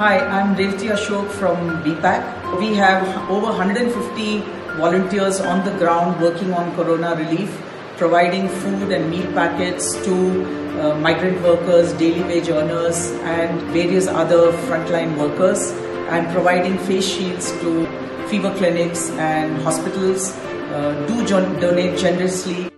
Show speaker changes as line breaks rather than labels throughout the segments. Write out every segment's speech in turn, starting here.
Hi, I'm Revati Ashok from BPAC. We have over 150 volunteers on the ground working on corona relief, providing food and meal packets to migrant workers, daily wage earners and various other frontline workers, and providing face shields to fever clinics and hospitals. Do donate generously.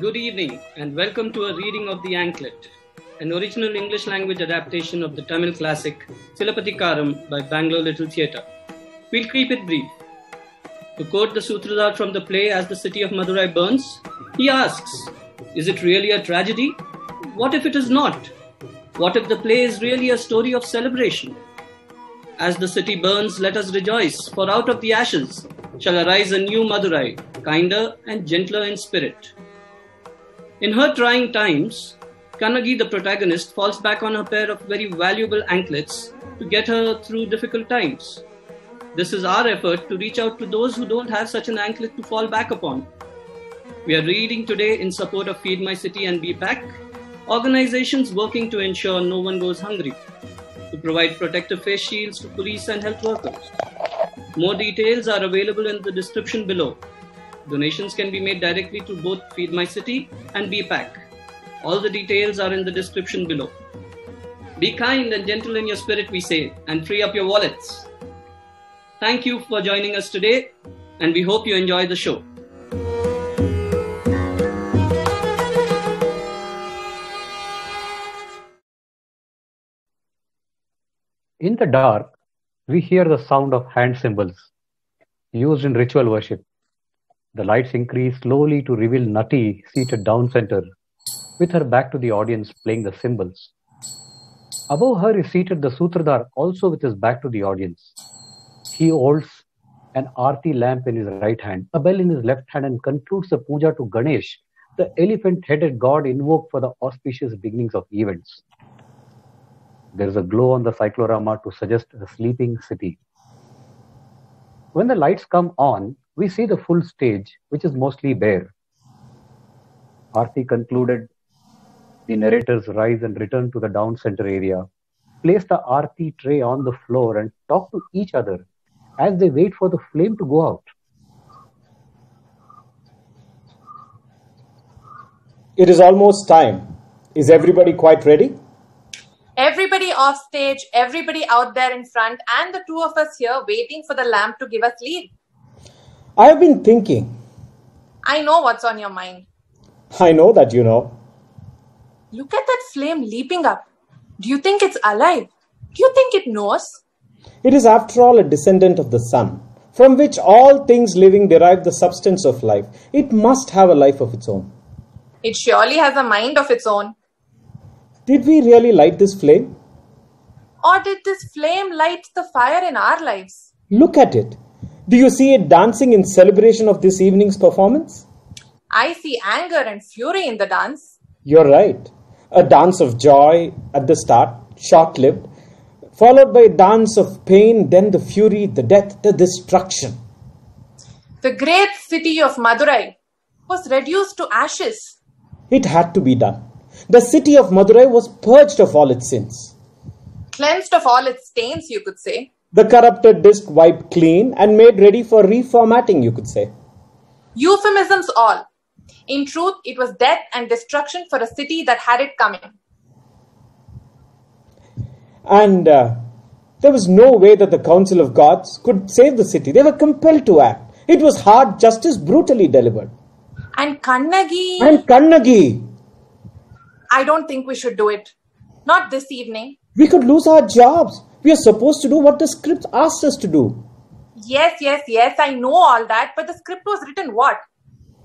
Good evening and welcome to a reading of The Anklet, an original English language adaptation of the Tamil classic Silappatikaram by Bangalore Little Theatre. We'll keep it brief. To quote the Sutradhar from the play As the City of Madurai Burns, he asks, is it really a tragedy? What if it is not? What if the play is really a story of celebration? As the city burns, let us rejoice, for out of the ashes shall arise a new Madurai, kinder and gentler in spirit. In her trying times, Kannagi, the protagonist, falls back on a pair of very valuable anklets to get her through difficult times. This is our effort to reach out to those who don't have such an anklet to fall back upon. We are reading today in support of Feed My City and BPAC, organizations working to ensure no one goes hungry, to provide protective face shields to police and health workers. More details are available in the description below. Donations can be made directly to both Feed My City and BPAC. All the details are in the description below. Be kind and gentle in your spirit, we say, and free up your wallets. Thank you for joining us today, and we hope you enjoy the show.
In the dark, we hear the sound of hand cymbals used in ritual worship. The lights increase slowly to reveal Nati seated down center, with her back to the audience playing the cymbals. Above her is seated the Sutradhar, also with his back to the audience. He holds an Aarti lamp in his right hand, a bell in his left hand, and concludes the puja to Ganesh, the elephant-headed god invoked for the auspicious beginnings of events. There is a glow on the cyclorama to suggest a sleeping city. When the lights come on, we see the full stage, which is mostly bare. Aarti concluded, the narrators rise and return to the down center area, place the Aarti tray on the floor and talk to each other as they wait for the flame to go out.
It is almost time. Is everybody quite ready?
Everybody off stage, everybody out there in front, and the two of us here waiting for the lamp to give us lead.
I have been thinking.
I know what's on your mind.
I know that you know.
Look at that flame leaping up. Do you think it's alive? Do you think it knows?
It is after all a descendant of the sun, from which all things living derive the substance of life. It must have a life of its own.
It surely has a mind of its own.
Did we really light this flame?
Or did this flame light the fire in our lives?
Look at it. Do you see it dancing in celebration of this evening's performance?
I see anger and fury in the dance.
You're right. A dance of joy at the start, short-lived, followed by a dance of pain, then the fury, the death, the destruction.
The great city of Madurai was reduced to ashes.
It had to be done. The city of Madurai was purged of all its sins.
Cleansed of all its stains, you could say.
The corrupted disc wiped clean and made ready for reformatting, you could say.
Euphemisms all. In truth, it was death and destruction for a city that had it coming.
And there was no way that the Council of Gods could save the city. They were compelled to act. It was hard justice brutally delivered.
And Kannagi... I don't think we should do it. Not this evening.
We could lose our jobs. We are supposed to do what the script asked us to do.
Yes, I know all that. But the script was written what?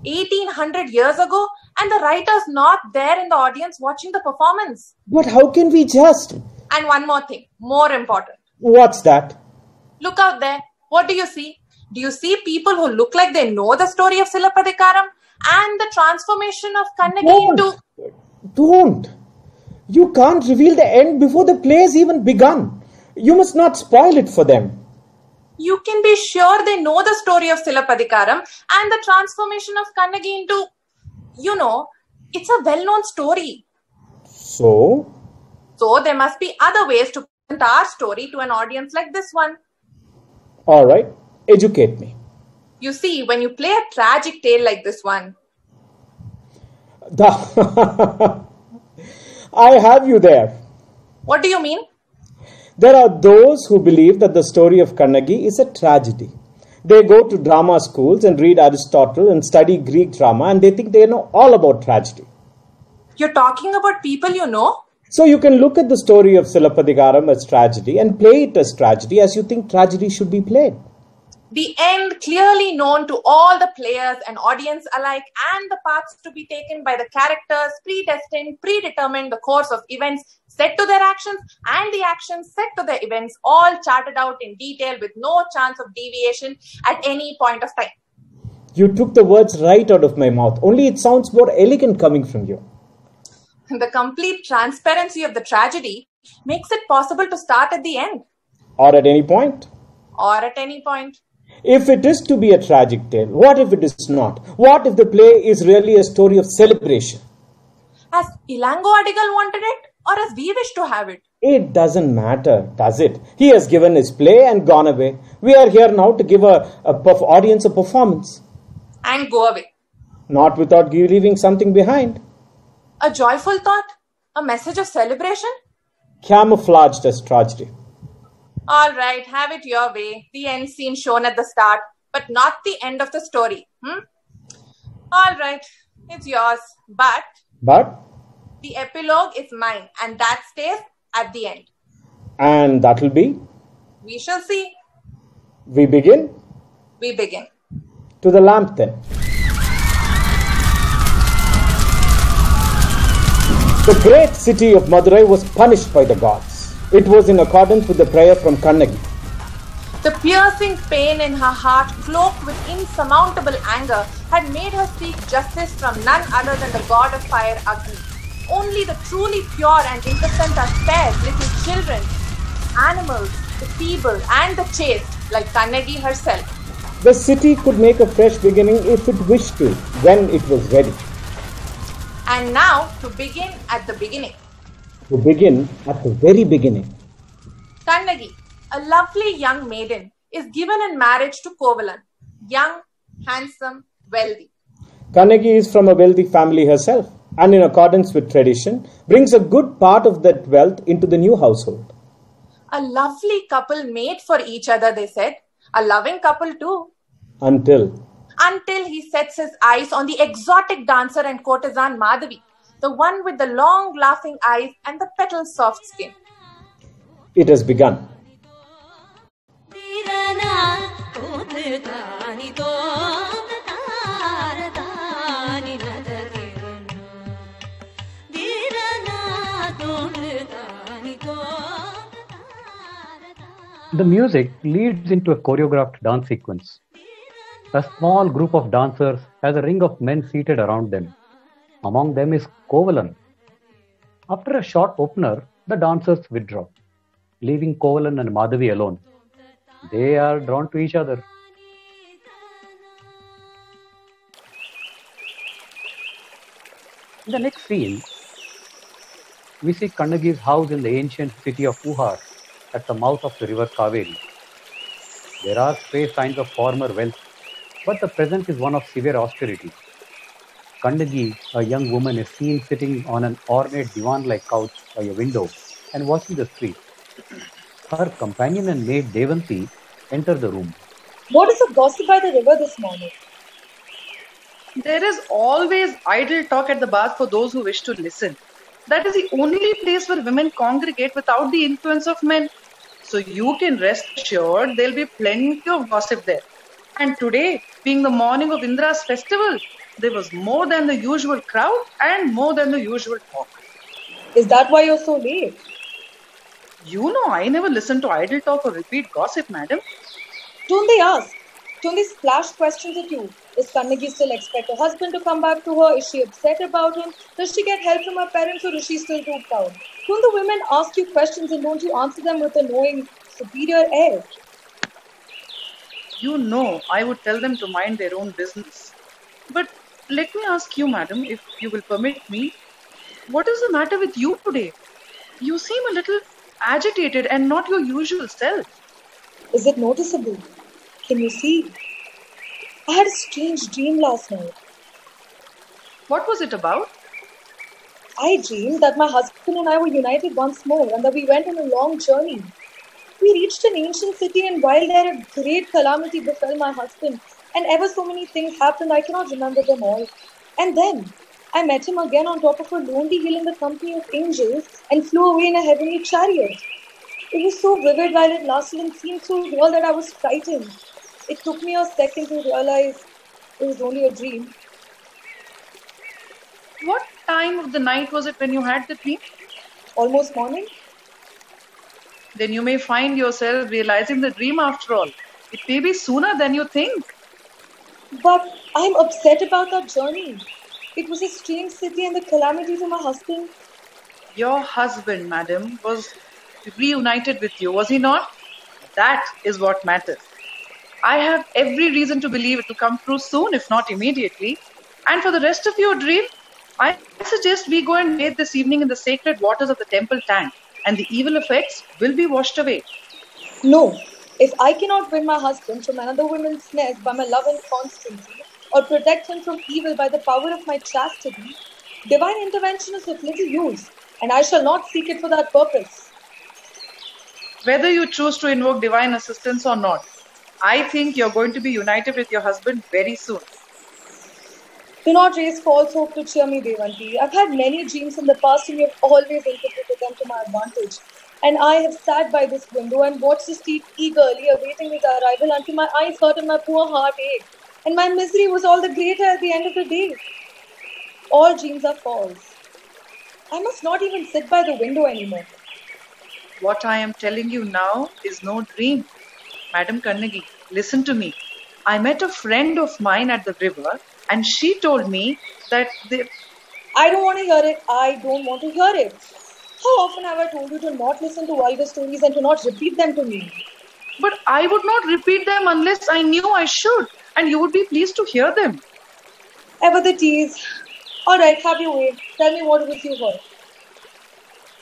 1800 years ago? And the writer's not there in the audience watching the performance.
But how can we just...
And one more thing, more important.
What's that?
Look out there. What do you see? Do you see people who look like they know the story of Silappatikaram and the transformation of Kannagi into...
Don't. You can't reveal the end before the play has even begun. You must not spoil it for them.
You can be sure they know the story of Silappatikaram and the transformation of Kannagi into... You know, it's a well-known story.
So
there must be other ways to present our story to an audience like this one.
All right, educate me.
You see, when you play a tragic tale like this one...
I have you there.
What do you mean?
There are those who believe that the story of Kannagi is a tragedy. They go to drama schools and read Aristotle and study Greek drama, and they think they know all about tragedy.
You're talking about people you know?
So you can look at the story of Silappatikaram as tragedy and play it as tragedy as you think tragedy should be played.
The end clearly known to all the players and audience alike, and the paths to be taken by the characters, predestined, predetermined, the course of events set to their actions, and the actions set to their events, all charted out in detail with no chance of deviation at any point of time.
You took the words right out of my mouth, only it sounds more elegant coming from you.
The complete transparency of the tragedy makes it possible to start at the end.
Or at any point. If it is to be a tragic tale, what if it is not? What if the play is really a story of celebration?
As Ilango Adigal wanted it, or as we wish to have it?
It doesn't matter, does it? He has given his play and gone away. We are here now to give a audience a performance.
And go away.
Not without leaving something behind.
A joyful thought? A message of celebration?
Camouflaged as tragedy.
All right, have it your way. The end scene shown at the start, but not the end of the story. All right, it's yours. But the epilogue is mine, and that stays at the end.
And that will be?
We shall see.
We begin?
We begin.
To the lamp then. The great city of Madurai was punished by the gods. It was in accordance with the prayer from Kannagi.
The piercing pain in her heart, cloaked with insurmountable anger, had made her seek justice from none other than the god of fire, Agni. Only the truly pure and innocent are spared, little children, animals, the feeble and the chaste, like Kannagi herself.
The city could make a fresh beginning if it wished to, when it was ready.
And now, to begin at the beginning.
To begin at the very beginning.
Kannagi, a lovely young maiden, is given in marriage to Kovalan, young, handsome, wealthy.
Kannagi is from a wealthy family herself, and in accordance with tradition, brings a good part of that wealth into the new household.
A lovely couple made for each other, they said. A loving couple too.
Until
he sets his eyes on the exotic dancer and courtesan Madhavi, the one with the long laughing eyes and the petal soft skin.
It has begun.
The music leads into a choreographed dance sequence. A small group of dancers has a ring of men seated around them. Among them is Kovalan. After a short opener, the dancers withdraw, leaving Kovalan and Madhavi alone. They are drawn to each other. In the next scene, we see Kannagi's house in the ancient city of Uhar at the mouth of the river Kaveri. There are stray signs of former wealth, but the present is one of severe austerity. Kannagi, a young woman, is seen sitting on an ornate divan-like couch by a window and watching the street. Her companion and maid Devanti enter the room.
What is the gossip by the river this morning?
There is always idle talk at the bath for those who wish to listen. That is the only place where women congregate without the influence of men. So you can rest assured there will be plenty of gossip there. And today, being the morning of Indra's festival, there was more than the usual crowd and more than the usual talk.
Is that why you're so late?
You know, I never listen to idle talk or repeat gossip, madam.
Don't they ask? Don't they splash questions at you? Does Kannagi still expect her husband to come back to her? Is she upset about him? Does she get help from her parents, or is she still too proud? Don't the women ask you questions and don't you answer them with a knowing, superior air?
You know, I would tell them to mind their own business. But let me ask you, madam, if you will permit me, what is the matter with you today? You seem a little agitated and not your usual self.
Is it noticeable? Can you see? I had a strange dream last night.
What was it about?
I dreamed that my husband and I were united once more and that we went on a long journey. We reached an ancient city, and while there a great calamity befell my husband, and ever so many things happened, I cannot remember them all. And then I met him again on top of a lonely hill in the company of angels and flew away in a heavenly chariot. It was so vivid while it lasted and seemed so real that I was frightened. It took me a second to realize it was only a dream.
What time of the night was it when you had the dream?
Almost morning.
Then you may find yourself realizing the dream after all. It may be sooner than you think.
But I'm upset about that journey. It was a strange city and the calamity to my husband.
Your husband, madam, was reunited with you, was he not? That is what matters. I have every reason to believe it will come true soon, if not immediately. And for the rest of your dream, I suggest we go and bathe this evening in the sacred waters of the temple tank, and the evil effects will be washed away.
No, if I cannot win my husband from another woman's nest by my love and constancy, or protect him from evil by the power of my chastity, divine intervention is of little use, and I shall not seek it for that purpose.
Whether you choose to invoke divine assistance or not, I think you're going to be united with your husband very soon.
Do not raise false hope to cheer me, Devanti. I've had many dreams in the past and you have always interpreted them to my advantage. And I have sat by this window and watched the street eagerly awaiting his arrival until my eyes hurt and my poor heart ached. And my misery was all the greater at the end of the day. All dreams are false. I must not even sit by the window anymore.
What I am telling you now is no dream. Madam Kannagi, listen to me. I met a friend of mine at the river and she told me that
I don't want to hear it. I don't want to hear it. How often have I told you to not listen to vulgar stories and to not repeat them to me?
But I would not repeat them unless I knew I should, and you would be pleased to hear them.
Ever the tease. Alright, have your way. Tell me what it was you heard.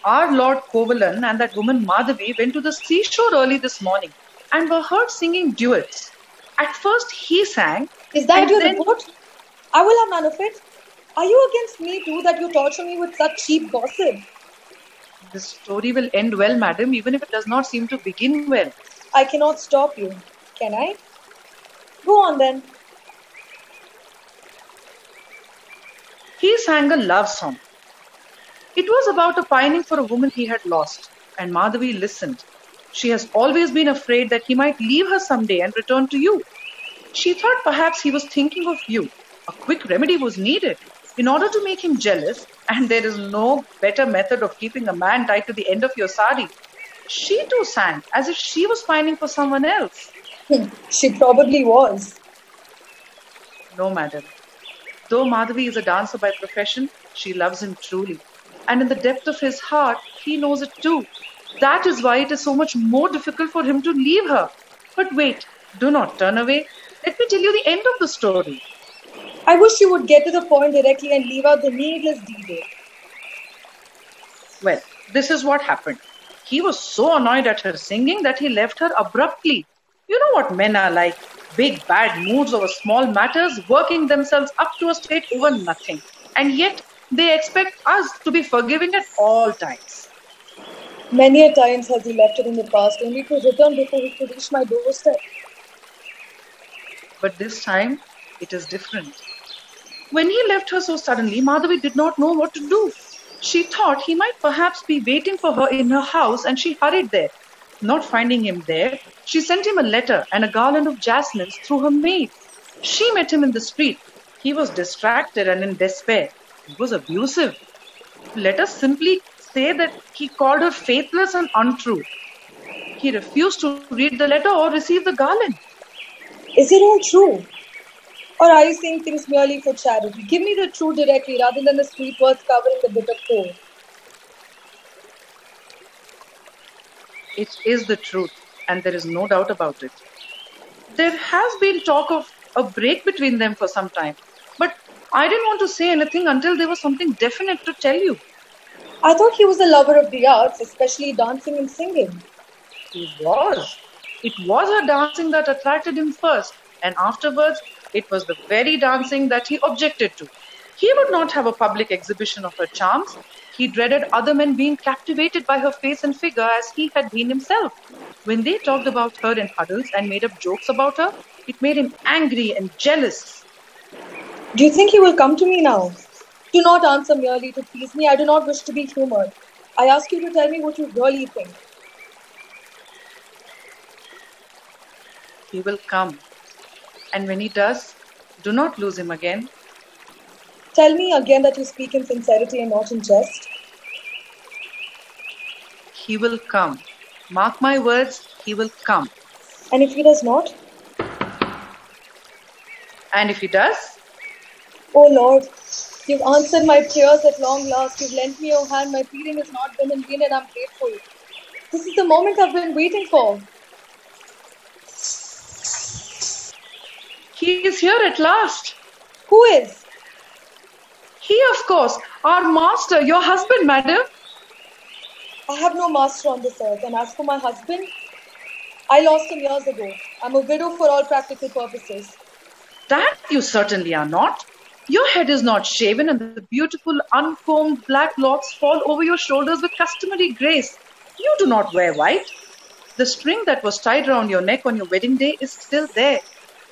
Our Lord Kovalan and that woman Madhavi went to the seashore early this morning and were heard singing duets. At first he sang.
Is that your report? I will have none of it. Are you against me too that you torture me with such cheap gossip?
This story will end well, madam, even if it does not seem to begin well.
I cannot stop you. Can I? Go on then.
He sang a love song. It was about a pining for a woman he had lost, and Madhavi listened. She has always been afraid that he might leave her someday and return to you. She thought perhaps he was thinking of you. A quick remedy was needed. In order to make him jealous, And there is no better method of keeping a man tied to the end of your sari. She too sang as if she was pining for someone else.
She probably was.
No, madam. Though Madhavi is a dancer by profession, she loves him truly. And in the depth of his heart, he knows it too. That is why it is so much more difficult for him to leave her. But wait, do not turn away. Let me tell you the end of the story.
I wish you would get to the point directly and leave out the needless detail.
Well, this is what happened. He was so annoyed at her singing that he left her abruptly. You know what men are like. Big bad moods over small matters, working themselves up to a state over nothing. And yet, they expect us to be forgiving at all times.
Many a times has he left her in the past, only to return before he could reach my doorstep.
But this time, it is different. When he left her so suddenly, Madhavi did not know what to do. She thought he might perhaps be waiting for her in her house, and she hurried there. Not finding him there, she sent him a letter and a garland of jasmines through her maid. She met him in the street. He was distracted and in despair. He was abusive. Let us simply say that he called her faithless and untrue. He refused to read the letter or receive the garland.
Is it all true? Or are you saying things merely for charity? Give me the truth directly rather than the sweet words covering the bitter core.
It is the truth, and there is no doubt about it. There has been talk of a break between them for some time, but I didn't want to say anything until there was something definite to tell you.
I thought he was a lover of the arts, especially dancing and singing.
He was. It was her dancing that attracted him first, and afterwards, it was the very dancing that he objected to. He would not have a public exhibition of her charms. He dreaded other men being captivated by her face and figure as he had been himself. When they talked about her in huddles and made up jokes about her, it made him angry and jealous.
Do you think he will come to me now? Do not answer merely to please me. I do not wish to be humoured. I ask you to tell me what you really think.
He will come. And when he does, do not lose him again.
Tell me again that you speak in sincerity and not in jest.
He will come. Mark my words, he will come.
And if he does not?
And if he does?
Oh Lord, you've answered my prayers at long last. You've lent me your hand. My pleading has not been in vain and I'm grateful. This is the moment I've been waiting for.
He is here at last.
Who is?
He, of course, our master, your husband, madam.
I have no master on this earth. And as for my husband, I lost him years ago. I'm a widow for all practical purposes.
That you certainly are not. Your head is not shaven and the beautiful uncombed black locks fall over your shoulders with customary grace. You do not wear white. The string that was tied around your neck on your wedding day is still there.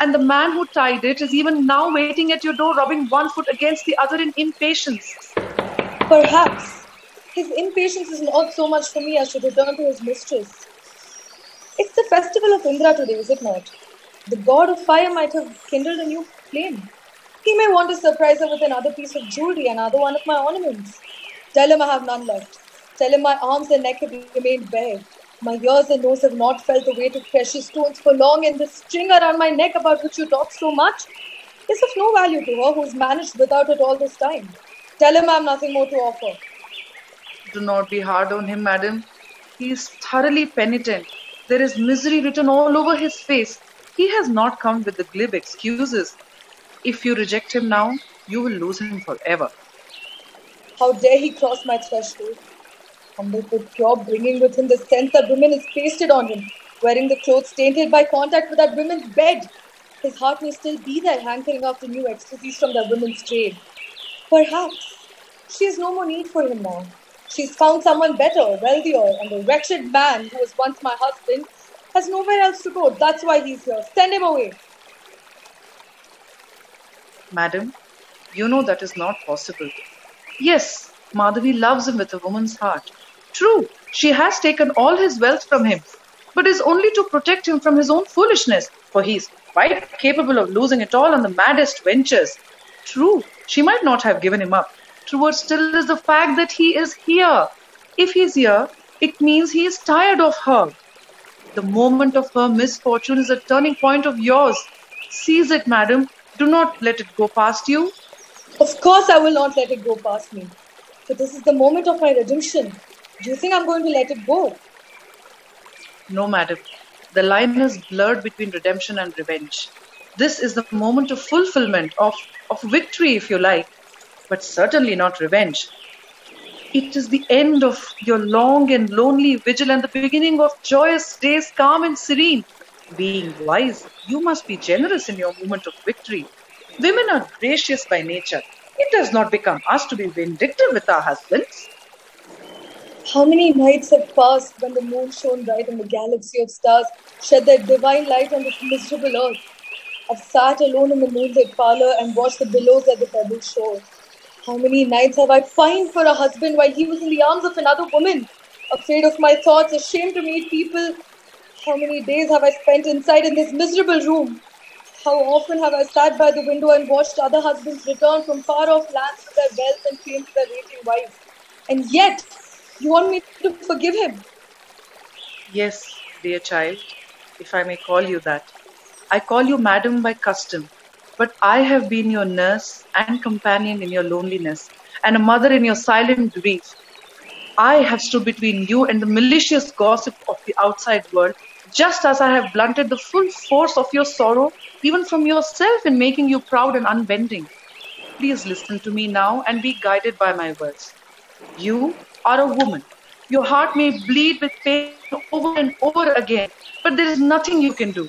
And the man who tied it is even now waiting at your door, rubbing one foot against the other in impatience.
Perhaps his impatience is not so much for me as to return to his mistress. It's the festival of Indra today, is it not? The god of fire might have kindled a new flame. He may want to surprise her with another piece of jewelry, another one of my ornaments. Tell him I have none left. Tell him my arms and neck have remained bare. My ears and nose have not felt the weight of precious stones for long, and the string around my neck about which you talk so much is of no value to her who's managed without it all this time. Tell him I have nothing more to offer.
Do not be hard on him, madam. He is thoroughly penitent. There is misery written all over his face. He has not come with the glib excuses. If you reject him now, you will lose him forever.
How dare he cross my threshold? Humble but pure, bringing with him the sense that woman is pasted on him, wearing the clothes tainted by contact with that woman's bed. His heart may still be there, hankering after new ecstasies from that woman's trade. Perhaps she has no more need for him now. She's found someone better, wealthier, and the wretched man who was once my husband has nowhere else to go. That's why he's here. Send him away.
Madam, you know that is not possible. Yes, Madhavi loves him with a woman's heart. True, she has taken all his wealth from him, but is only to protect him from his own foolishness, for he is quite capable of losing it all on the maddest ventures. True, she might not have given him up. truer still is the fact that he is here. If he's here, it means he is tired of her. The moment of her misfortune is a turning point of yours. Seize it, madam. Do not let it go past you.
Of course I will not let it go past me. For this is the moment of my redemption. Do you think I'm going to let it go?
No, madam. The line is blurred between redemption and revenge. This is the moment of fulfillment, of victory, if you like, but certainly not revenge. It is the end of your long and lonely vigil and the beginning of joyous days, calm and serene. Being wise, you must be generous in your moment of victory. Women are gracious by nature. It does not become us to be vindictive with our husbands.
How many nights have passed when the moon shone bright and the galaxy of stars shed their divine light on this miserable earth? I've sat alone in the moonlit parlor and watched the billows at the pebble shore. How many nights have I pined for a husband while he was in the arms of another woman, afraid of my thoughts, ashamed to meet people? How many days have I spent inside in this miserable room? How often have I sat by the window and watched other husbands return from far-off lands with their wealth and fame to their waiting wives? And yet, you want me to forgive him?
Yes, dear child, if I may call you that. I call you madam by custom, but I have been your nurse and companion in your loneliness, and a mother in your silent grief. I have stood between you and the malicious gossip of the outside world, just as I have blunted the full force of your sorrow, even from yourself, in making you proud and unbending. Please listen to me now and be guided by my words. You are a woman. Your heart may bleed with pain over and over again, but there is nothing you can do.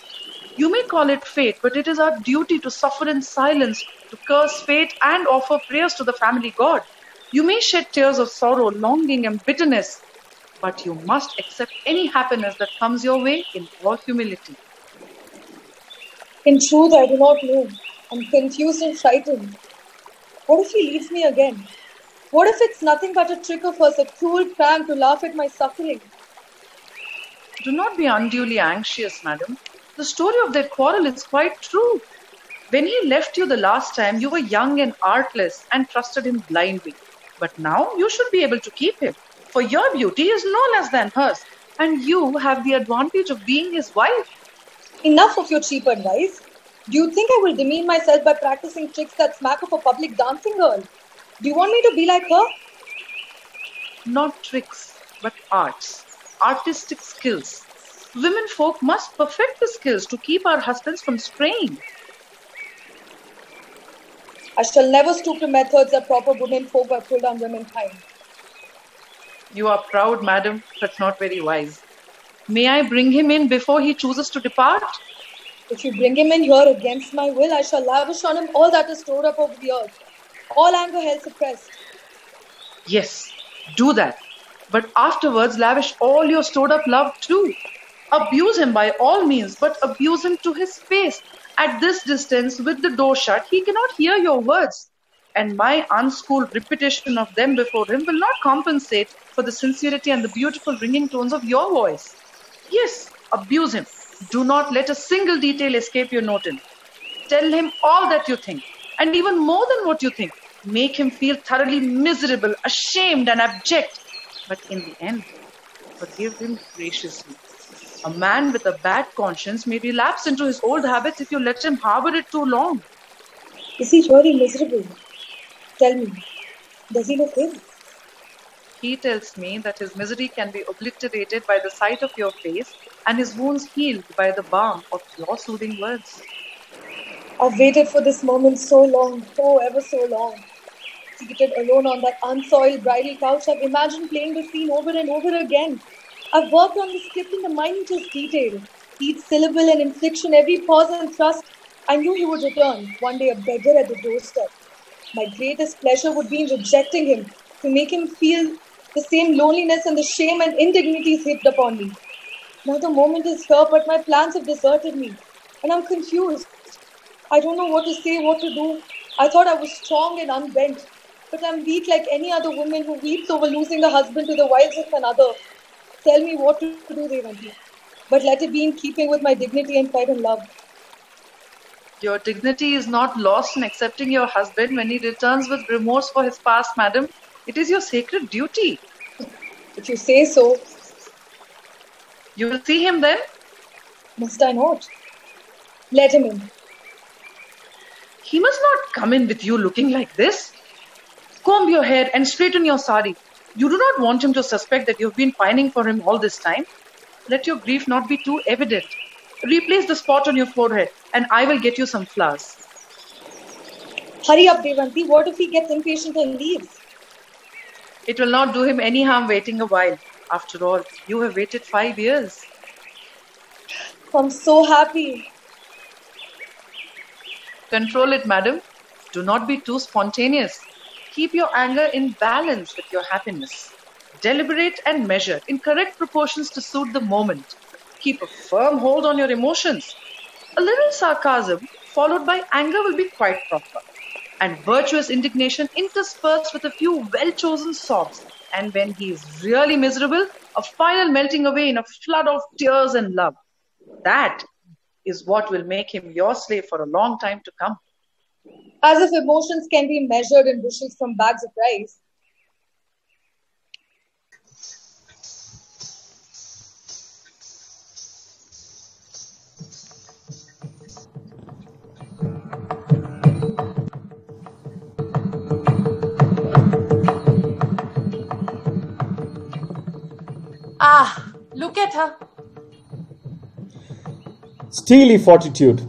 You may call it fate, but it is our duty to suffer in silence, to curse fate and offer prayers to the family God. You may shed tears of sorrow, longing and bitterness, but you must accept any happiness that comes your way in all humility.
In truth, I do not know. I'm confused and frightened. What if he leaves me again? What if it's nothing but a trick of hers, a cruel prank to laugh at my suffering?
Do not be unduly anxious, madam. The story of their quarrel is quite true. When he left you the last time, you were young and artless and trusted him blindly. But now you should be able to keep him, for your beauty is no less than hers, and you have the advantage of being his wife.
Enough of your cheap advice. Do you think I will demean myself by practicing tricks that smack of a public dancing girl? Do you want me to be like her?
Not tricks, but arts, artistic skills. Women folk must perfect the skills to keep our husbands from straying.
I shall never stoop to methods that proper women folk have pulled on womankind.
You are proud, madam, but not very wise. May I bring him in before he chooses to depart?
If you bring him in here against my will, I shall lavish on him all that is stored up over the earth. All anger held suppressed.
Yes, do that. But afterwards, lavish all your stored up love too. Abuse him by all means, but abuse him to his face. At this distance, with the door shut, he cannot hear your words. And my unschooled repetition of them before him will not compensate for the sincerity and the beautiful ringing tones of your voice. Yes, abuse him. Do not let a single detail escape your notice. Tell him all that you think, and even more than what you think. Make him feel thoroughly miserable, ashamed and abject. But in the end, forgive him graciously. A man with a bad conscience may relapse into his old habits if you let him harbor it too long.
Is he really miserable? Tell me, does he look ill?
He tells me that his misery can be obliterated by the sight of your face and his wounds healed by the balm of your soothing words.
I've waited for this moment so long, oh, ever so long. Seated alone on that unsoiled bridal couch, I've imagined playing the scene over and over again. I've worked on the script in the minutest detail. Each syllable and inflection, every pause and thrust. I knew he would return, one day a beggar at the doorstep. My greatest pleasure would be in rejecting him, to make him feel the same loneliness and the shame and indignities heaped upon me. Now the moment is here, but my plans have deserted me, and I'm confused. I don't know what to say, what to do. I thought I was strong and unbent, but I'm weak like any other woman who weeps over losing a husband to the wiles of another. Tell me what to do, Revanti, but let it be in keeping with my dignity and pride and love.
Your dignity is not lost in accepting your husband when he returns with remorse for his past, madam. It is your sacred duty.
If you say so.
You will see him then?
Must I not? Let him in.
He must not come in with you looking like this. Comb your hair and straighten your sari. You do not want him to suspect that you've been pining for him all this time. Let your grief not be too evident. Replace the spot on your forehead and I will get you some flowers.
Hurry up, Devanti. What if he gets impatient and leaves?
It will not do him any harm waiting a while. After all, you have waited 5 years.
I'm so happy.
Control it, madam. Do not be too spontaneous. Keep your anger in balance with your happiness. Deliberate and measured in correct proportions to suit the moment. Keep a firm hold on your emotions. A little sarcasm followed by anger will be quite proper. And virtuous indignation interspersed with a few well-chosen sobs. And when he is really miserable, a final melting away in a flood of tears and love. That is what will make him your slave for a long time to come.
As if emotions can be measured in bushels from bags of rice.
Ah, look at her.
Steely fortitude.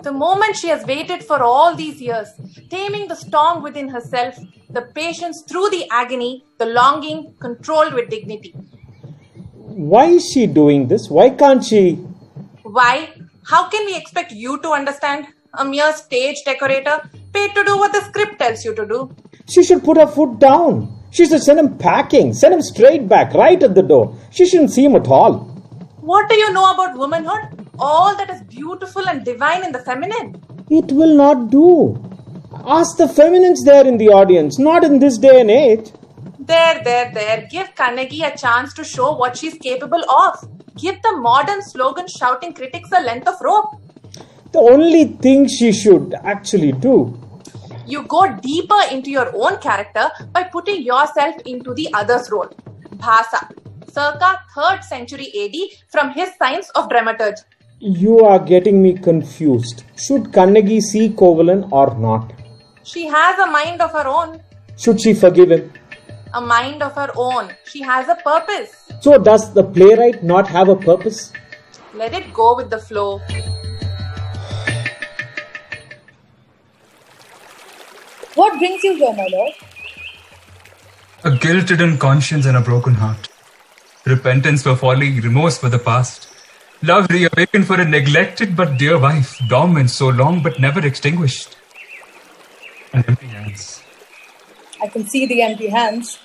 The moment she has waited for all these years, taming the storm within herself, the patience through the agony, the longing controlled with dignity.
Why is she doing this? Why can't she?
Why? How can we expect you to understand? A mere stage decorator paid to do what the script tells you to do.
She should put her foot down. She should send him packing. Send him straight back, right at the door. She shouldn't see him at all.
What do you know about womanhood? All that is beautiful and divine in the feminine.
It will not do. Ask the feminines there in the audience, not in this day and age.
There. Give Kannagi a chance to show what she's capable of. Give the modern slogan shouting critics a length of rope.
The only thing she should actually do.
You go deeper into your own character by putting yourself into the other's role. Bhasa, circa 3rd century AD from his Science of Dramaturgy.
You are getting me confused. Should Kannagi see Kovalan or not?
She has a mind of her own.
Should she forgive him?
A mind of her own. She has a purpose.
So does the playwright not have a purpose?
Let it go with the flow.
What brings you here, my lord?
A guilt-ridden conscience and a broken heart. Repentance for folly, remorse for the past. Love reawakened for a neglected but dear wife, dormant so long but never extinguished. And empty hands.
I can see the empty hands.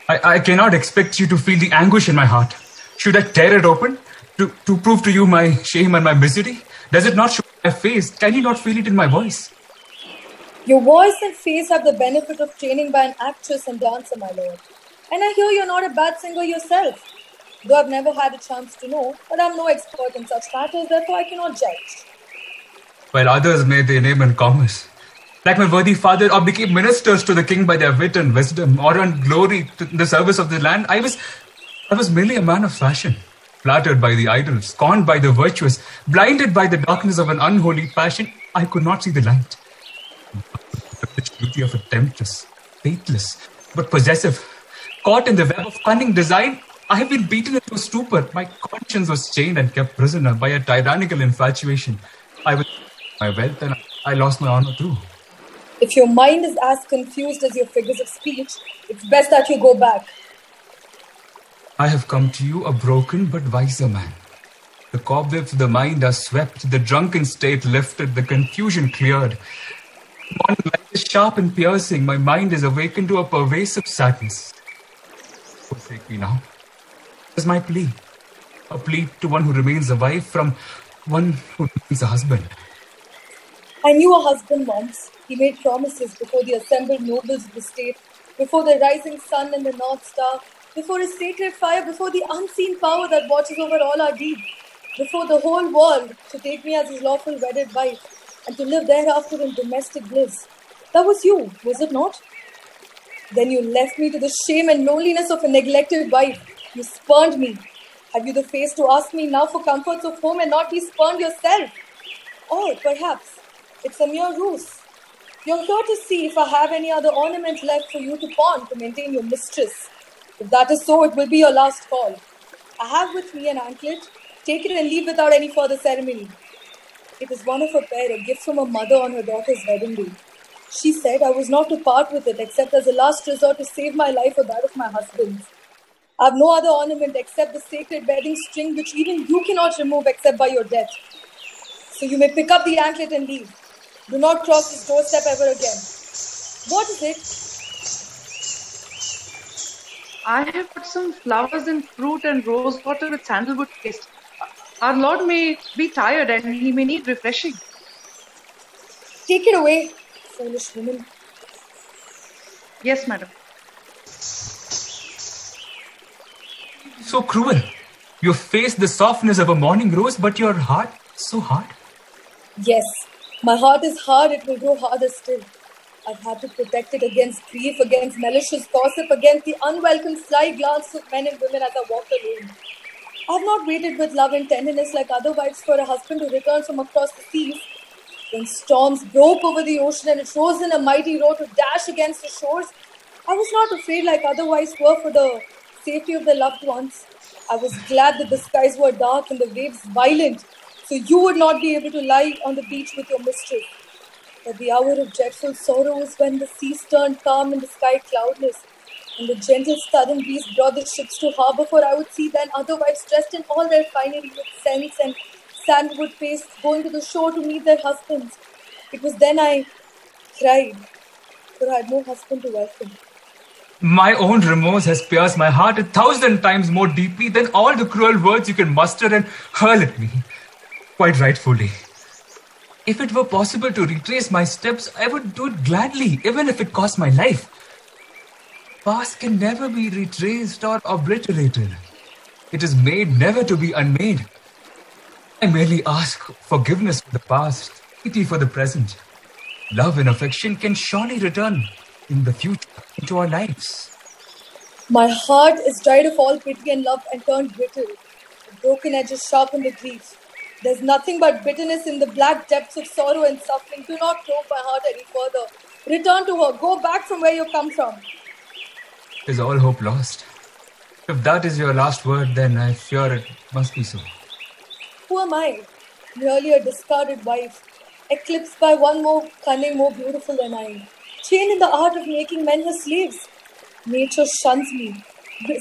I cannot expect you to feel the anguish in my heart. Should I tear it open to prove to you my shame and my misery? Does it not show my face? Can you not feel it in my voice?
Your voice and face have the benefit of training by an actress and dancer, my lord. And I hear you're not a bad singer yourself. Though I've never had a chance to know, but I'm no expert in such matters, therefore I cannot judge.
While others made their name in commerce, like my worthy father, or became ministers to the king by their wit and wisdom, or earned glory to the service of the land, I was merely a man of fashion, flattered by the idols, scorned by the virtuous, blinded by the darkness of an unholy passion. I could not see the light. The beauty of a temptress, faithless, but possessive, caught in the web of cunning design, I have been beaten into a stupor. My conscience was chained and kept prisoner by a tyrannical infatuation. I was my wealth and I lost my honor too.
If your mind is as confused as your figures of speech, it's best that you go back.
I have come to you a broken but wiser man. The cobwebs of the mind are swept, the drunken state lifted, the confusion cleared. Morning light is sharp and piercing, my mind is awakened to a pervasive sadness. Forsake me now. This is my plea. A plea to one who remains a wife from one who remains a husband.
I knew a husband once. He made promises before the assembled nobles of the state, before the rising sun and the North Star, before his sacred fire, before the unseen power that watches over all our deeds, before the whole world to take me as his lawful wedded wife. and to live thereafter in domestic bliss. That was you, was it not? Then you left me to the shame and loneliness of a neglected wife. You spurned me. Have you the face to ask me now for comforts of home and not be spurned yourself? Or perhaps it's a mere ruse. You're here to see if I have any other ornament left for you to pawn to maintain your mistress. If that is so, it will be your last call. I have with me an anklet. Take it and leave without any further ceremony. It is one of a pair, a gift from a mother on her daughter's wedding day. She said I was not to part with it except as a last resort to save my life or that of my husband's. I have no other ornament except the sacred wedding string which even you cannot remove except by your death. So you may pick up the anklet and leave. Do not cross this doorstep ever again. What is it?
I have put some flowers and fruit and rose water with sandalwood paste. Our Lord may be tired and he may need refreshing.
Take it away, foolish woman.
Yes, madam.
So cruel. Your face the softness of a morning rose, but your heart so hard.
Yes, my heart is hard, it will grow harder still. I've had to protect it against grief, against malicious gossip, against the unwelcome sly glance of men and women as I walk alone. I have not waited with love and tenderness like other wives for a husband to return from across the seas. When storms broke over the ocean and it rose in a mighty roar to dash against the shores, I was not afraid like other wives were for the safety of their loved ones. I was glad that the skies were dark and the waves violent, so you would not be able to lie on the beach with your mistress. But the hour of dreadful sorrow was when the seas turned calm and the sky cloudless, and the gentle southern breeze brought the ships to harbour, for I would see then other wives dressed in all their finery with scents and sandalwood paste going to the shore to meet their husbands. It was then I cried, for I had no husband to welcome.
My own remorse has pierced my heart 1,000 times more deeply than all the cruel words you can muster and hurl at me. Quite rightfully. If it were possible to retrace my steps, I would do it gladly, even if it cost my life. Past can never be retraced or obliterated. It is made never to be unmade. I merely ask forgiveness for the past, pity for the present. Love and affection can surely return in the future into our lives.
My heart is dried of all pity and love and turned brittle. The broken edges sharpen the grief. There's nothing but bitterness in the black depths of sorrow and suffering. Do not probe my heart any further. Return to her. Go back from where you come from.
Is all hope lost? If that is your last word, then I fear it must be so.
Who am I? Merely a discarded wife, eclipsed by one more cunning, more beautiful than I. Chained in the art of making men her slaves. Nature shuns me.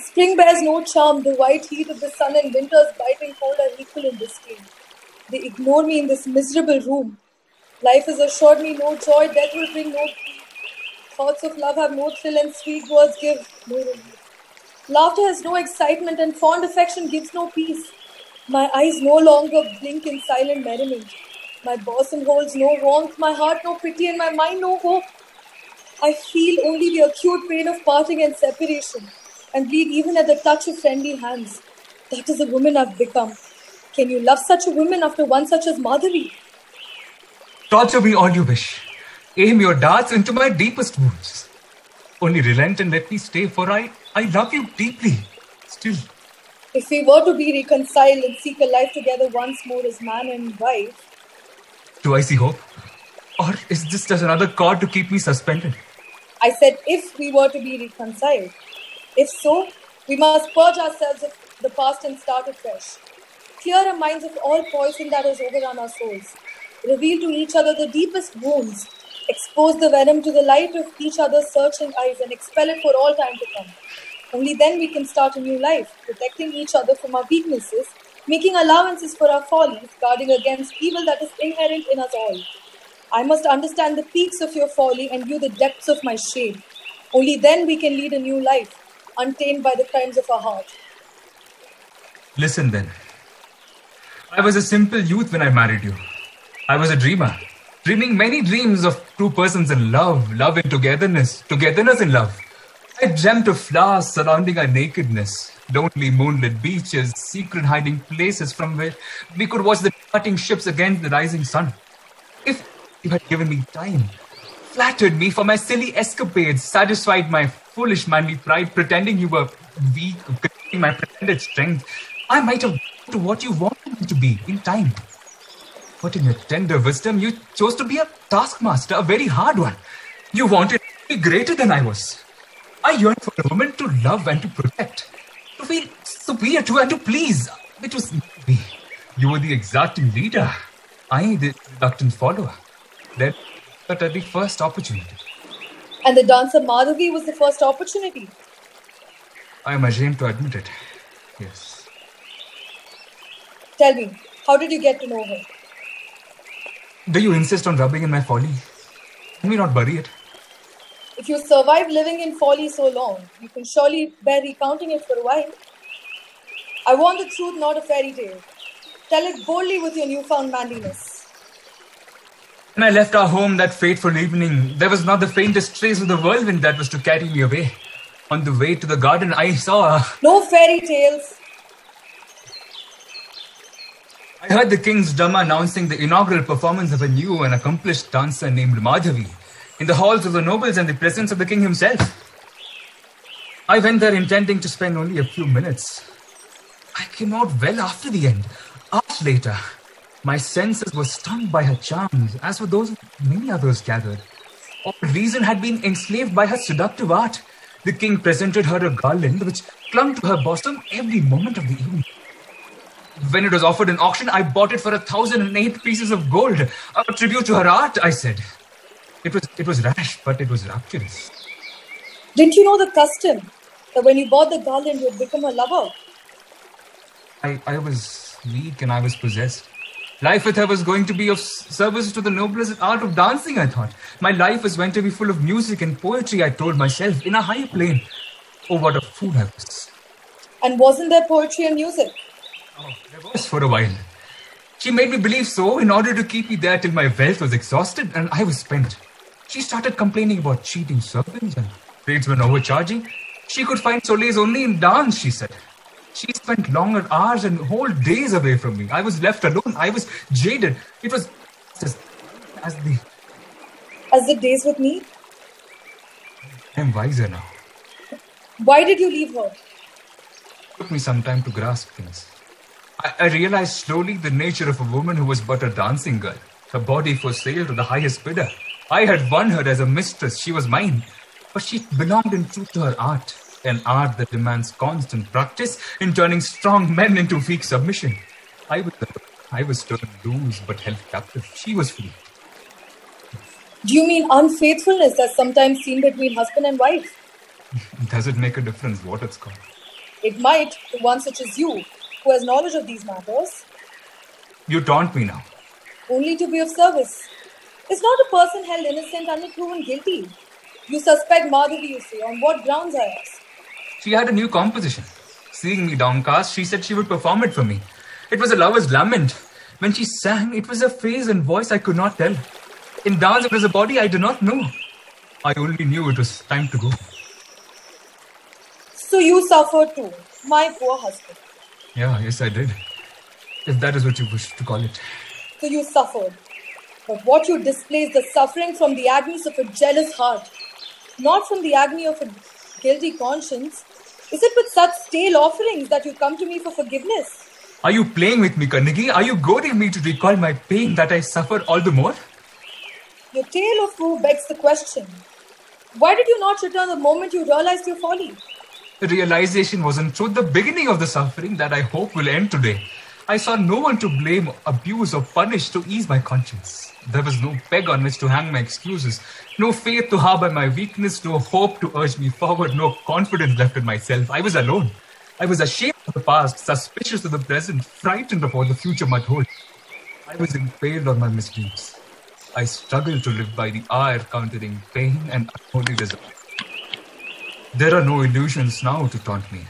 Spring bears no charm. The white heat of the sun and winter's biting cold are equal in disdain. They ignore me in this miserable room. Life has assured me no joy, death will bring no peace. Thoughts of love have no thrill and sweet words give no relief. Laughter has no excitement and fond affection gives no peace. My eyes no longer blink in silent merriment. My bosom holds no warmth, my heart no pity and my mind no hope. I feel only the acute pain of parting and separation and bleed even at the touch of friendly hands. That is the woman I've become. Can you love such a woman after one such as Madhavi?
Torture me all you wish. Aim your darts into my deepest wounds. Only relent and let me stay, for I love you deeply. Still.
If we were to be reconciled and seek a life together once more as man and wife.
Do I see hope? Or is this just another cord to keep me suspended?
I said if we were to be reconciled. If so, we must purge ourselves of the past and start afresh. Clear our minds of all poison that has overrun our souls. Reveal to each other the deepest wounds. Expose the venom to the light of each other's searching eyes and expel it for all time to come. Only then we can start a new life, protecting each other from our weaknesses, making allowances for our follies, guarding against evil that is inherent in us all. I must understand the peaks of your folly and you the depths of my shame. Only then we can lead a new life, untamed by the crimes of our heart.
Listen then. I was a simple youth when I married you. I was a dreamer, dreaming many dreams of two persons in love, love in togetherness, togetherness in love. I dreamt of flowers surrounding our nakedness, lonely moonlit beaches, secret hiding places from where we could watch the departing ships against the rising sun. If You had given me time, flattered me for my silly escapades, satisfied my foolish manly pride, pretending you were weak, concealing my pretended strength. I might have to what you wanted me to be in time. But in your tender wisdom, you chose to be a taskmaster, a very hard one. You wanted to be greater than I was. I yearned for a woman to love and to protect, to feel superior to and to please. It was me. You were the exacting leader. I, the reluctant follower. Then, but at the first opportunity.
And the dancer Madhavi was the first opportunity.
I am ashamed to admit it. Yes.
Tell me, how did you get to know her?
Do you insist on rubbing in my folly? Can we not bury it?
If you survive living in folly so long, you can surely bear recounting it for a while. I want the truth, not a fairy tale. Tell it boldly with your newfound manliness.
When I left our home that fateful evening, there was not the faintest trace of the whirlwind that was to carry me away. On the way to the garden, I saw a...
No fairy tales.
I heard the king's drummer announcing the inaugural performance of a new and accomplished dancer named Madhavi in the halls of the nobles and the presence of the king himself. I went there intending to spend only a few minutes. I came out well after the end. Hours later, my senses were stung by her charms, as were those of many others gathered. All reason had been enslaved by her seductive art. The king presented her a garland which clung to her bosom every moment of the evening. When it was offered in auction, I bought it for 1,008 pieces of gold. A tribute to her art, I said. It was rash, but it was rapturous.
Didn't you know the custom that when you bought the garland, you would become a lover?
I was weak and I was possessed. Life with her was going to be of service to the noblest art of dancing, I thought. My life was going to be full of music and poetry, I told myself, in a higher plane. Oh, what a fool I was.
And wasn't there poetry and music?
Oh, there was for a while. She made me believe so in order to keep me there till my wealth was exhausted and I was spent. She started complaining about cheating servants and tradesmen overcharging. She could find solace only in dance, she said. She spent longer hours and whole days away from me. I was left alone. I was jaded. It was as
the days with me?
I am wiser now.
Why did you leave her?
It took me some time to grasp things. I realized slowly the nature of a woman who was but a dancing girl. Her body for sale to the highest bidder. I had won her as a mistress. She was mine. But she belonged in truth to her art. An art that demands constant practice in turning strong men into weak submission. I was turned loose but held captive. She was free.
Do you mean unfaithfulness as sometimes seen between husband and wife?
Does it make a difference what it's called?
It might to one such as you, who has knowledge of these matters.
You taunt me now.
Only to be of service. Is not a person held innocent until proven guilty? You suspect Madhavi, you say. On what grounds, I ask?
She had a new composition. Seeing me downcast, she said she would perform it for me. It was a lover's lament. When she sang, it was a face and voice I could not tell. In dance, it was a body I did not know. I only knew it was time to go.
So you suffered too, my poor husband.
Yes, I did. If that is what you wish to call it.
So you suffered. But what you display is the suffering from the agonies of a jealous heart, not from the agony of a guilty conscience. Is it with such stale offerings that you come to me for forgiveness?
Are you playing with me, Kannagi? Are you goading me to recall my pain that I suffer all the more?
Your tale of woe begs the question. Why did you not return the moment you realized your folly?
The realization was in truth the beginning of the suffering that I hope will end today. I saw no one to blame, abuse or punish to ease my conscience. There was no peg on which to hang my excuses, no faith to harbor my weakness, no hope to urge me forward, no confidence left in myself. I was alone. I was ashamed of the past, suspicious of the present, frightened of what the future might hold. I was impaled on my misdeeds. I struggled to live by the hour, countering pain and unholy desire. There are no illusions now to taunt me.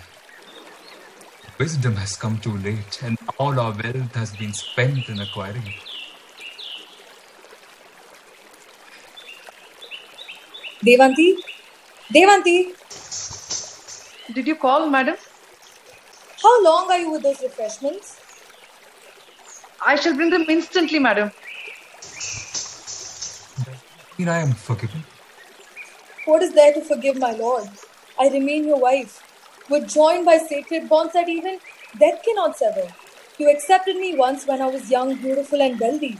Wisdom has come too late, and all our wealth has been spent in acquiring it.
Devanti? Devanti?
Did you call, madam?
How long are you with those refreshments?
I shall bring them instantly, madam.
I am forgiven.
What is there to forgive, my lord? I remain your wife. We're joined by sacred bonds that even death cannot sever. You accepted me once when I was young, beautiful and wealthy.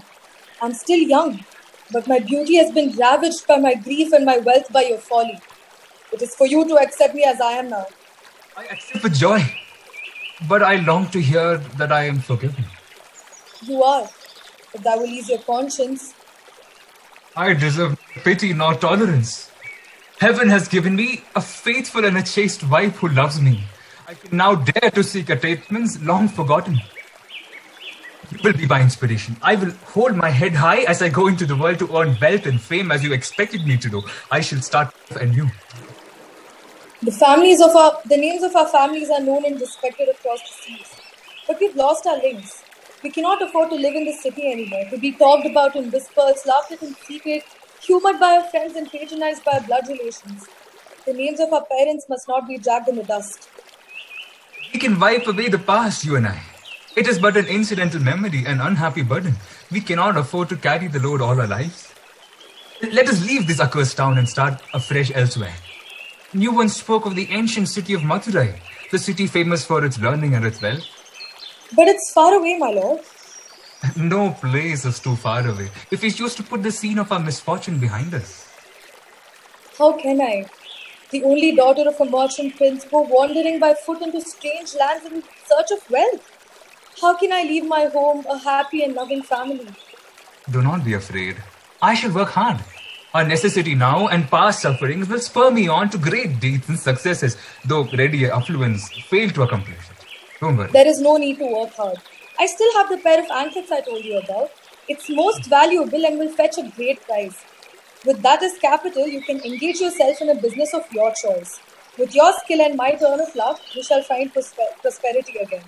I'm still young, but my beauty has been ravaged by my grief and my wealth by your folly. It is for you to accept me as I am now.
I accept with joy, but I long to hear that I am forgiven.
You are, if that will ease your conscience.
I deserve pity, not tolerance. Heaven has given me a faithful and a chaste wife who loves me. I can now dare to seek attainments long forgotten. You will be my inspiration. I will hold my head high as I go into the world to earn wealth and fame as you expected me to do. I shall start anew.
The names of our families are known and respected across the seas. But we've lost our links. We cannot afford to live in this city anymore, to be talked about in whispers, laughed at in secret, humoured by our friends and patronized by our blood relations. The names of our parents must not be dragged in the dust.
We can wipe away the past, you and I. It is but an incidental memory, an unhappy burden. We cannot afford to carry the load all our lives. Let us leave this accursed town and start afresh elsewhere. You once spoke of the ancient city of Madurai, the city famous for its learning and its wealth.
But it's far away, my lord.
No place is too far away, if we choose to put the scene of our misfortune behind us.
How can I, the only daughter of a merchant prince, go wandering by foot into strange lands in search of wealth? How can I leave my home, a happy and loving family?
Do not be afraid. I shall work hard. Our necessity now and past sufferings will spur me on to great deeds and successes, though ready affluence fail to accomplish it. Don't worry.
There is no need to work hard. I still have the pair of anklets I told you about. It's most valuable and will fetch a great price. With that as capital, you can engage yourself in a business of your choice. With your skill and my turn of luck, we shall find prosperity again.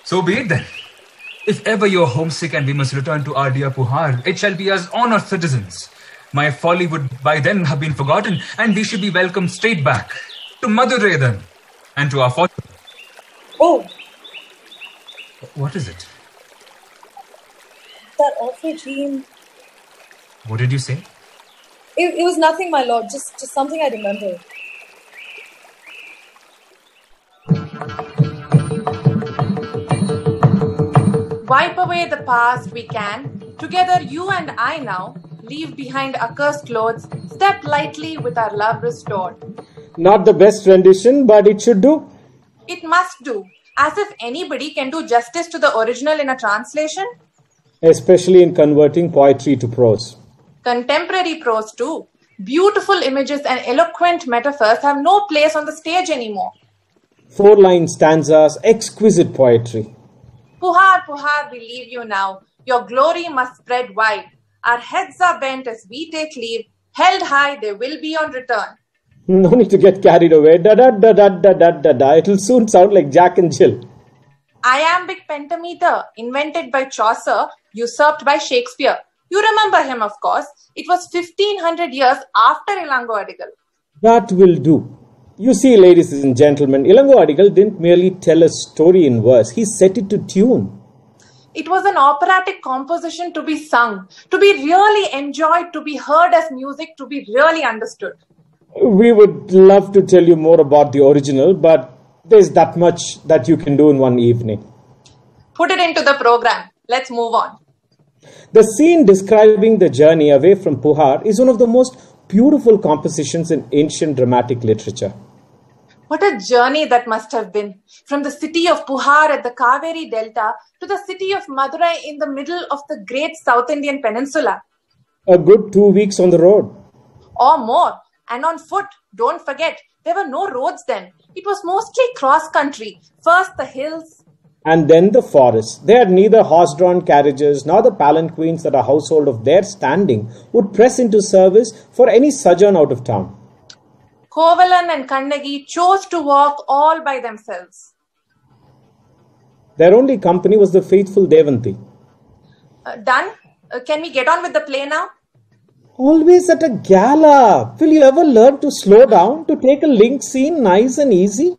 So be it then. If ever you are homesick and we must return to our dear Puhar, it shall be as honored citizens. My folly would by then have been forgotten, and we should be welcomed straight back to Madurai then, and to our fortune.
Oh,
what is it?
That awful dream.
What did you say?
It was nothing, my lord, just something I remember.
Wipe away the past we can. Together you and I now leave behind accursed clothes, step lightly with our love restored.
Not the best rendition, but it should do.
It must do. As if anybody can do justice to the original in a translation.
Especially in converting poetry to prose.
Contemporary prose too. Beautiful images and eloquent metaphors have no place on the stage anymore.
4-line stanzas, exquisite poetry.
Puhar, Puhar, we leave you now. Your glory must spread wide. Our heads are bent as we take leave. Held high, they will be on return.
No need to get carried away. Da-da-da-da-da-da-da-da. It'll soon sound like Jack and Jill.
Iambic pentameter, invented by Chaucer, usurped by Shakespeare. You remember him, of course. It was 1500 years after Ilango Adigal.
That will do. You see, ladies and gentlemen, Ilango Adigal didn't merely tell a story in verse. He set it to tune.
It was an operatic composition to be sung, to be really enjoyed, to be heard as music, to be really understood.
We would love to tell you more about the original, but there's that much that you can do in one evening.
Put it into the program. Let's move on.
The scene describing the journey away from Puhar is one of the most beautiful compositions in ancient dramatic literature.
What a journey that must have been. From the city of Puhar at the Kaveri Delta to the city of Madurai in the middle of the great South Indian peninsula.
A good 2 weeks on the road.
Or more. And on foot. Don't forget, there were no roads then. It was mostly cross-country. First the hills.
And then the forest. They had neither horse-drawn carriages nor the palanquins that a household of their standing would press into service for any sojourn out of town.
Kovalan and Kannagi chose to walk all by themselves.
Their only company was the faithful Devanti.
Done? Can we get on with the play now?
Always at a gala. Will you ever learn to slow down, to take a link scene nice and easy?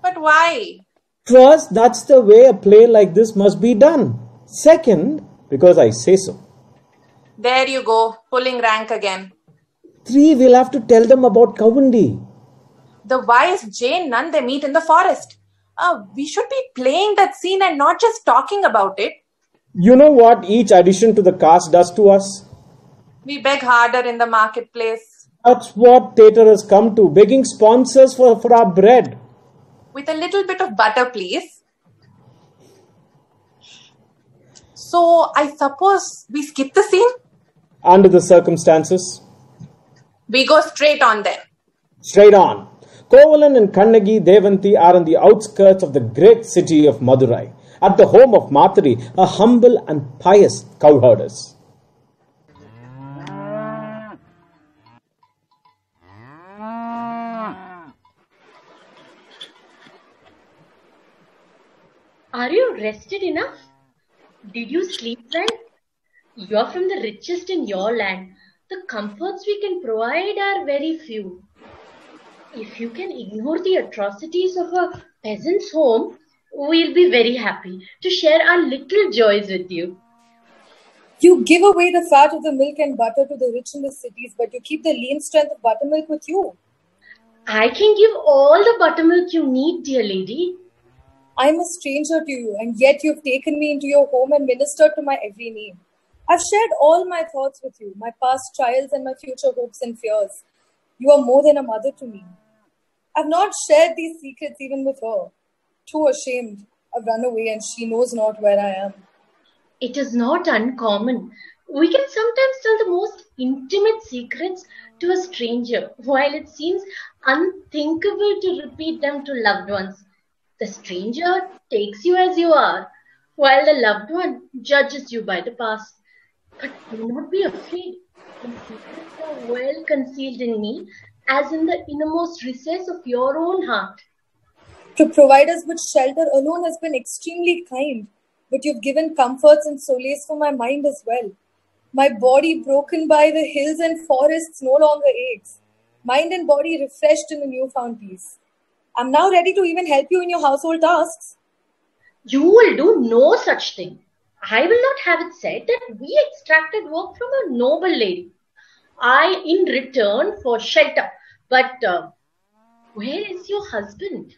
But why?
First, that's the way a play like this must be done. Second, because I say so.
There you go, pulling rank again.
3, we'll have to tell them about Kavandi.
The wise Jain nun they meet in the forest. We should be playing that scene and not just talking about it.
You know what each addition to the cast does to us?
We beg harder in the marketplace.
That's what theatre has come to, begging sponsors for our bread.
With a little bit of butter, please. So, I suppose we skip the scene?
Under the circumstances.
We go straight on then.
Straight on. Kovalan and Kannagi Devanti are on the outskirts of the great city of Madurai, at the home of Matari, a humble and pious cowherdess.
Are you rested enough? Did you sleep well? You're from the richest in your land. The comforts we can provide are very few. If you can ignore the atrocities of a peasant's home, we'll be very happy to share our little joys with you.
You give away the fat of the milk and butter to the rich in the cities, but you keep the lean strength of buttermilk with you.
I can give all the buttermilk you need, dear lady.
I'm a stranger to you, and yet you've taken me into your home and ministered to my every need. I've shared all my thoughts with you, my past trials and my future hopes and fears. You are more than a mother to me. I've not shared these secrets even with her. Too ashamed, I've run away and she knows not where I am.
It is not uncommon. We can sometimes tell the most intimate secrets to a stranger, while it seems unthinkable to repeat them to loved ones. The stranger takes you as you are, while the loved one judges you by the past. But do not be afraid. The secrets are well concealed in me, as in the innermost recess of your own heart.
To provide us with shelter alone has been extremely kind, but you've given comforts and solace for my mind as well. My body broken by the hills and forests no longer aches. Mind and body refreshed in a newfound peace. I'm now ready to even help you in your household tasks.
You will do no such thing. I will not have it said that we extracted work from a noble lady. I in return for shelter. But where is your husband?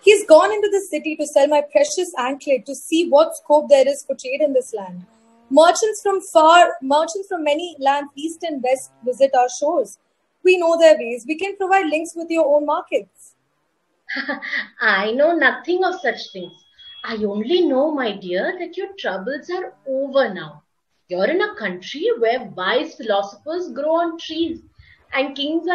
He's gone into the city to sell my precious anklet to see what scope there is for trade in this land. Merchants from many lands east and west visit our shores. We know their ways. We can provide links with your own markets.
I know nothing of such things. I only know, my dear, that your troubles are over now. You're in a country where wise philosophers grow on trees and kings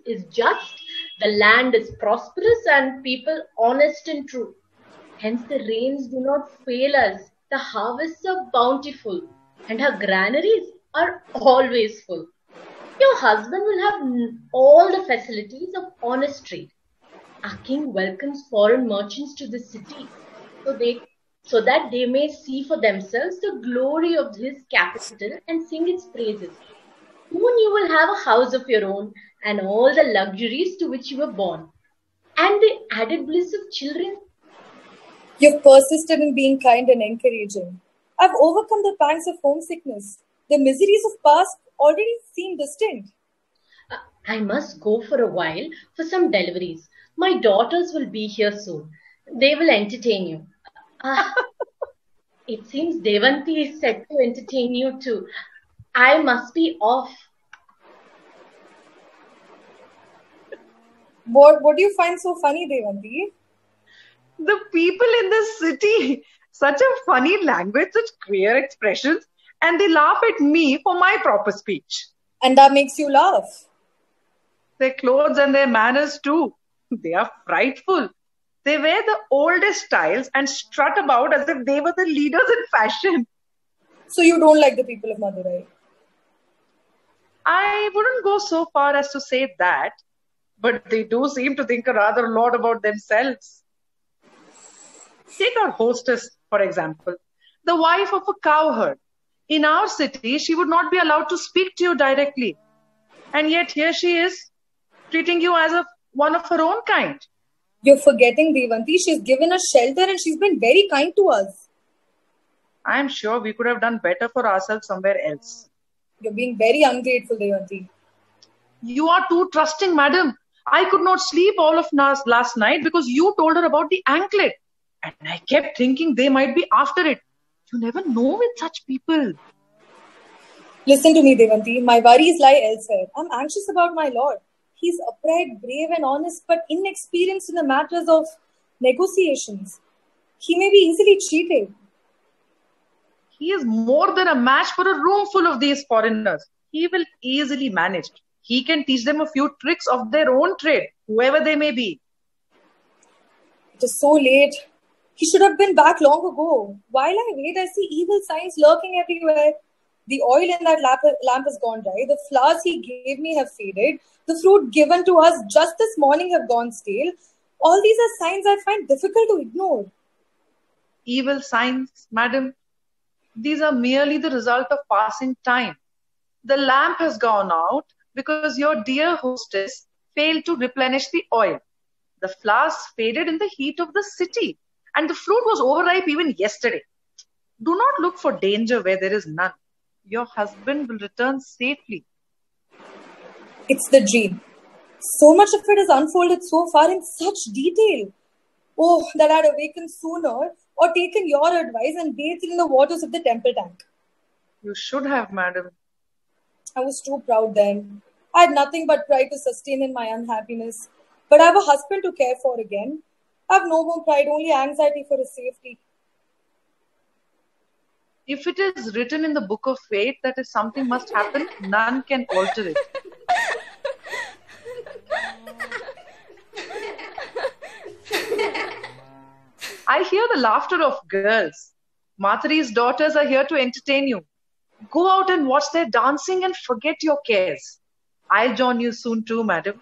is just, the land is prosperous and people honest and true. Hence the rains do not fail us, the harvests are bountiful, and our granaries are always full. Your husband will have all the facilities of honest trade. Our king welcomes foreign merchants to the city so that they may see for themselves the glory of his capital and sing its praises. Soon you will have a house of your own and all the luxuries to which you were born, and the added bliss of children.
You've persisted in being kind and encouraging. I've overcome the pangs of homesickness. The miseries of past already seem distant.
I must go for a while for some deliveries. My daughters will be here soon. They will entertain you. It seems Devanti is set to entertain you too. I must be off.
What do you find so funny, Devanti?
The people in the city, such a funny language, such queer expressions, and they laugh at me for my proper speech.
And that makes you laugh.
Their clothes and their manners too. They are frightful. They wear the oldest styles and strut about as if they were the leaders in fashion.
So you don't like the people of Madurai?
I wouldn't go so far as to say that, but they do seem to think a rather lot about themselves. Take our hostess, for example, the wife of a cowherd. In our city, she would not be allowed to speak to you directly. And yet here she is, treating you as one of her own kind.
You're forgetting, Devanti. She's given us shelter and she's been very kind to us.
I am sure we could have done better for ourselves somewhere else.
You're being very ungrateful, Devanti.
You are too trusting, madam. I could not sleep all of last night because you told her about the anklet. And I kept thinking they might be after it. You never know with such people.
Listen to me, Devanti. My worries lie elsewhere. I'm anxious about my lord. He's upright, brave and honest, but inexperienced in the matters of negotiations. He may be easily cheated.
He is more than a match for a room full of these foreigners. He will easily manage. He can teach them a few tricks of their own trade, whoever they may be.
It is so late. He should have been back long ago. While I wait, I see evil signs lurking everywhere. The oil in that lamp has gone dry. The flowers he gave me have faded. The fruit given to us just this morning have gone stale. All these are signs I find difficult to ignore.
Evil signs, madam? These are merely the result of passing time. The lamp has gone out because your dear hostess failed to replenish the oil. The flowers faded in the heat of the city, and the fruit was overripe even yesterday. Do not look for danger where there is none. Your husband will return safely.
It's the dream. So much of it is unfolded so far in such detail. Oh, that I'd awakened sooner or taken your advice and bathed in the waters of the temple tank.
You should have, madam.
I was too proud then. I had nothing but pride to sustain in my unhappiness. But I have a husband to care for again. I have no more pride, only anxiety for his safety.
If it is written in the book of fate that if something must happen, none can alter it. I hear the laughter of girls. Mathari's daughters are here to entertain you. Go out and watch their dancing and forget your cares. I'll join you soon too, madam.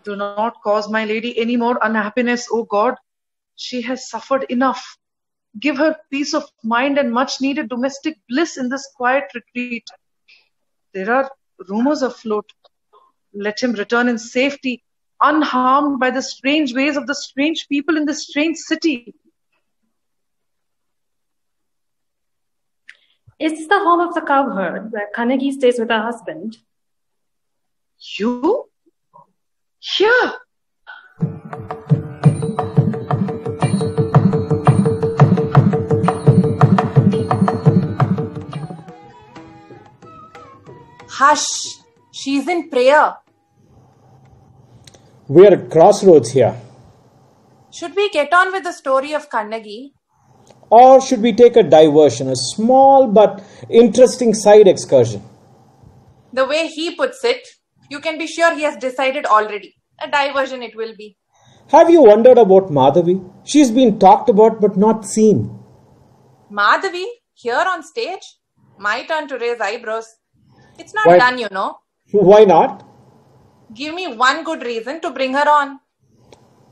Do not cause my lady any more unhappiness, O God. She has suffered enough. Give her peace of mind and much needed domestic bliss in this quiet retreat. There are rumors afloat. Let him return in safety, unharmed by the strange ways of the strange people in this strange city.
Is this the home of the cowherd where Kannagi stays with her husband?
You? Here?
Hush! She's in prayer.
We are at crossroads here.
Should we get on with the story of Kannagi?
Or should we take a diversion, a small but interesting side excursion?
The way he puts it, you can be sure he has decided already. A diversion it will be.
Have you wondered about Madhavi? She's been talked about but not seen.
Madhavi, here on stage? My turn to raise eyebrows. It's not done, you know.
Why not?
Give me one good reason to bring her on.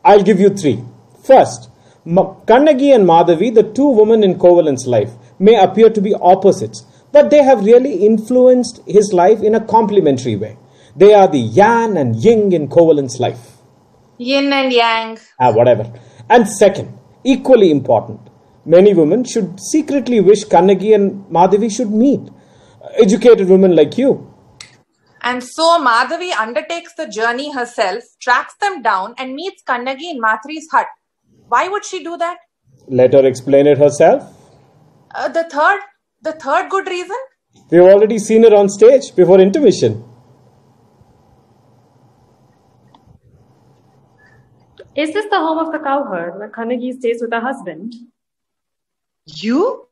I'll give you three. First, Kannagi and Madhavi, the two women in Kovalan's life, may appear to be opposites, but they have really influenced his life in a complementary way. They are the yang and yin in Kovalan's life.
Yin and yang.
Whatever. And second, equally important, many women should secretly wish Kannagi and Madhavi should meet. Educated women like you.
And so Madhavi undertakes the journey herself, tracks them down and meets Kannagi in Mathari's hut. Why would she do that?
Let her explain it herself.
The third good reason?
We've already seen her on stage before intermission.
Is this the home of the cowherd where Kannagi stays with her husband?
You?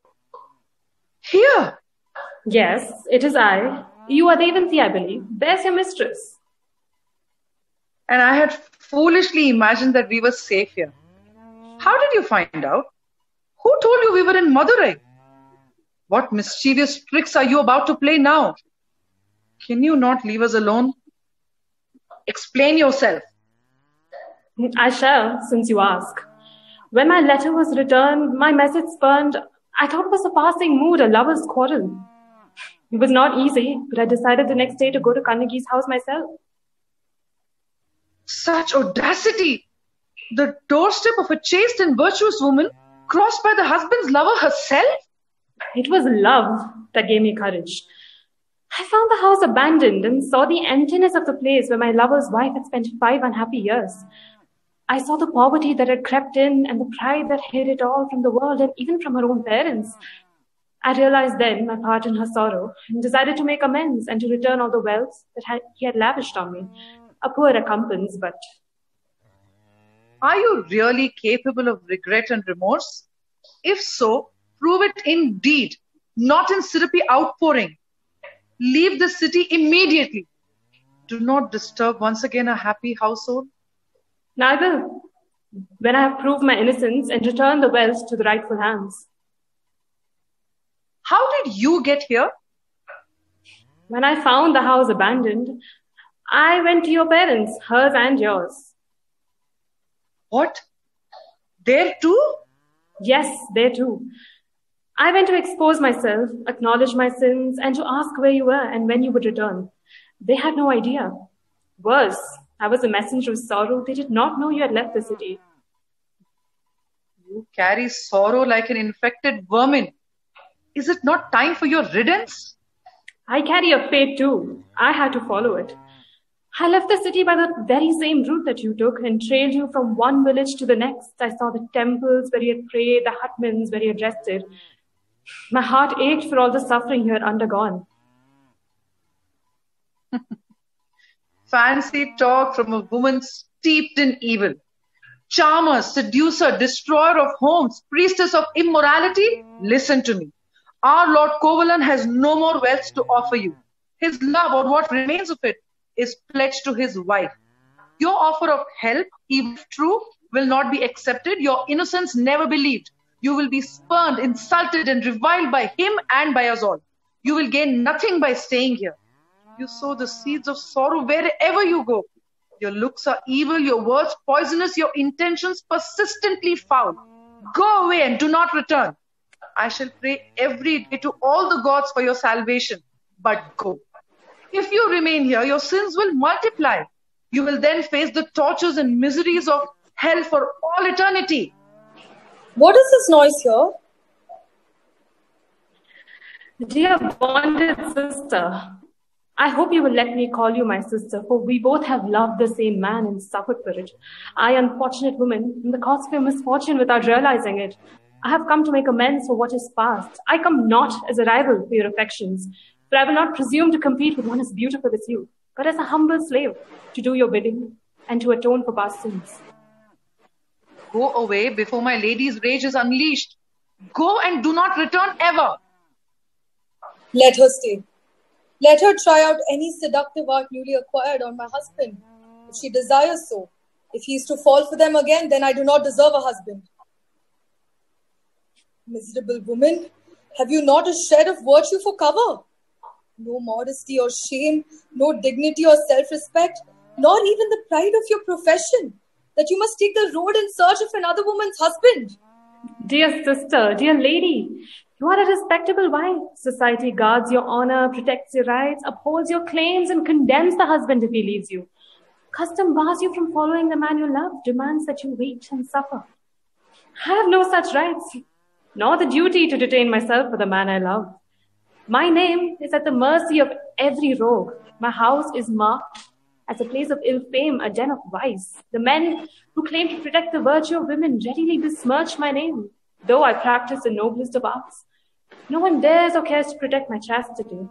Here?
Yes, it is I. You are Devanti, I believe. There's your mistress.
And I had foolishly imagined that we were safe here. How did you find out? Who told you we were in Madurai? What mischievous tricks are you about to play now? Can you not leave us alone? Explain yourself.
I shall, since you ask. When my letter was returned, my message spurned, I thought it was a passing mood, a lover's quarrel. It was not easy, but I decided the next day to go to Kannagi's house myself.
Such audacity! The doorstep of a chaste and virtuous woman crossed by the husband's lover herself?
It was love that gave me courage. I found the house abandoned and saw the emptiness of the place where my lover's wife had spent 5 unhappy years. I saw the poverty that had crept in and the pride that hid it all from the world and even from her own parents. I realized then my part in her sorrow and decided to make amends and to return all the wealth that he had lavished on me. A poor recompense, but...
Are you really capable of regret and remorse? If so, prove it in deed, not in syrupy outpouring. Leave the city immediately. Do not disturb once again a happy household.
Neither. When I have proved my innocence and returned the wealth to the rightful hands.
How did you get here?
When I found the house abandoned, I went to your parents, hers and yours.
What? There too?
Yes, there too. I went to expose myself, acknowledge my sins, and to ask where you were and when you would return. They had no idea. Worse, I was a messenger of sorrow. They did not know you had left the city.
You carry sorrow like an infected vermin. Is it not time for your riddance?
I carry a fate too. I had to follow it. I left the city by the very same route that you took and trailed you from one village to the next. I saw the temples where you had prayed, the hutmans where you had rested. My heart ached for all the suffering you had undergone.
Fancy talk from a woman steeped in evil. Charmer, seducer, destroyer of homes, priestess of immorality, listen to me. Our Lord Kovalan has no more wealth to offer you. His love, or what remains of it, is pledged to his wife. Your offer of help, even if true, will not be accepted. Your innocence never believed. You will be spurned, insulted, and reviled by him and by us all. You will gain nothing by staying here. You sow the seeds of sorrow wherever you go. Your looks are evil, your words poisonous, your intentions persistently foul. Go away and do not return. I shall pray every day to all the gods for your salvation, but go. If you remain here, your sins will multiply. You will then face the tortures and miseries of hell for all eternity.
What is this noise here?
Dear bonded sister, I hope you will let me call you my sister, for we both have loved the same man and suffered for it. I, unfortunate woman, in the cause of your misfortune without realizing it. I have come to make amends for what is past. I come not as a rival for your affections, for I will not presume to compete with one as beautiful as you, but as a humble slave to do your bidding and to atone for past sins.
Go away before my lady's rage is unleashed. Go and do not return ever.
Let her stay. Let her try out any seductive art newly acquired on my husband, if she desires so. If he is to fall for them again, then I do not deserve a husband. Miserable woman, have you not a shred of virtue for cover? No modesty or shame, no dignity or self-respect, nor even the pride of your profession, that you must take the road in search of another woman's husband.
Dear sister, dear lady, you are a respectable wife. Society guards your honor, protects your rights, upholds your claims, and condemns the husband if he leaves you. Custom bars you from following the man you love, demands that you wait and suffer. I have no such rights, nor the duty to detain myself for the man I love. My name is at the mercy of every rogue. My house is marked as a place of ill fame, a den of vice. The men who claim to protect the virtue of women readily besmirch my name. Though I practice the noblest of arts, no one dares or cares to protect my chastity.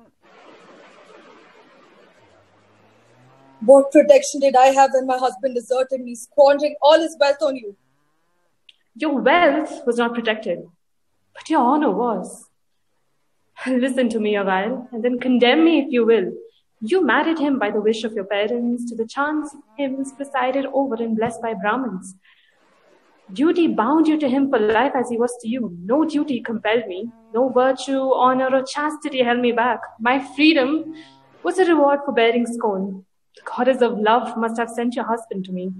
What protection did I have when my husband deserted me, squandering all his wealth on you?
Your wealth was not protected, but your honor was. Listen to me a while, and then condemn me if you will. You married him by the wish of your parents to the chants hymns presided over and blessed by Brahmins. Duty bound you to him for life as he was to you. No duty compelled me. No virtue, honor, or chastity held me back. My freedom was a reward for bearing scorn. The goddess of love must have sent your husband to me.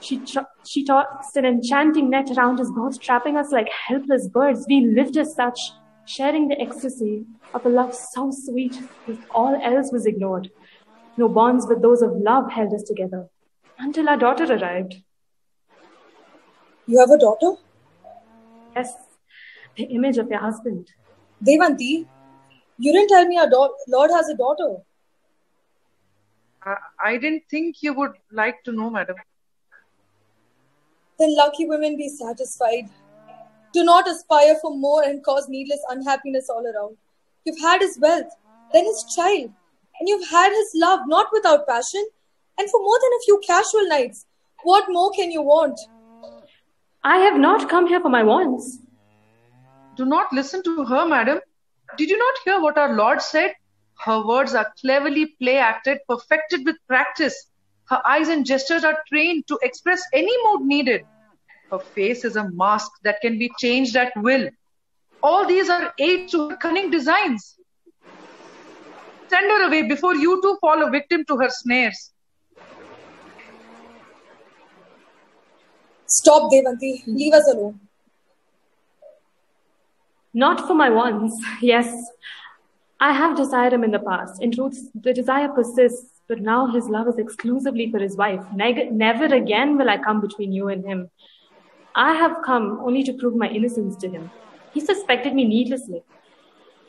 She tossed an enchanting net around us both, trapping us like helpless birds. We lived as such, sharing the ecstasy of a love so sweet that all else was ignored. No bonds but those of love held us together until our daughter arrived.
You have a daughter?
Yes, the image of your husband.
Devanti, you didn't tell me our Lord has a daughter.
I didn't think you would like to know, madam.
Then lucky women be satisfied. Do not aspire for more and cause needless unhappiness all around. You've had his wealth, then his child, and you've had his love, not without passion, and for more than a few casual nights. What more can you want?
I have not come here for my wants.
Do not listen to her, madam. Did you not hear what our Lord said? Her words are cleverly play-acted, perfected with practice. Her eyes and gestures are trained to express any mood needed. Her face is a mask that can be changed at will. All these are aids to her cunning designs. Send her away before you too fall a victim to her snares.
Stop, Devanti. Leave us alone.
Not for my wants. Yes, I have desired him in the past. In truth, the desire persists, but now his love is exclusively for his wife. Never again will I come between you and him. I have come only to prove my innocence to him. He suspected me needlessly.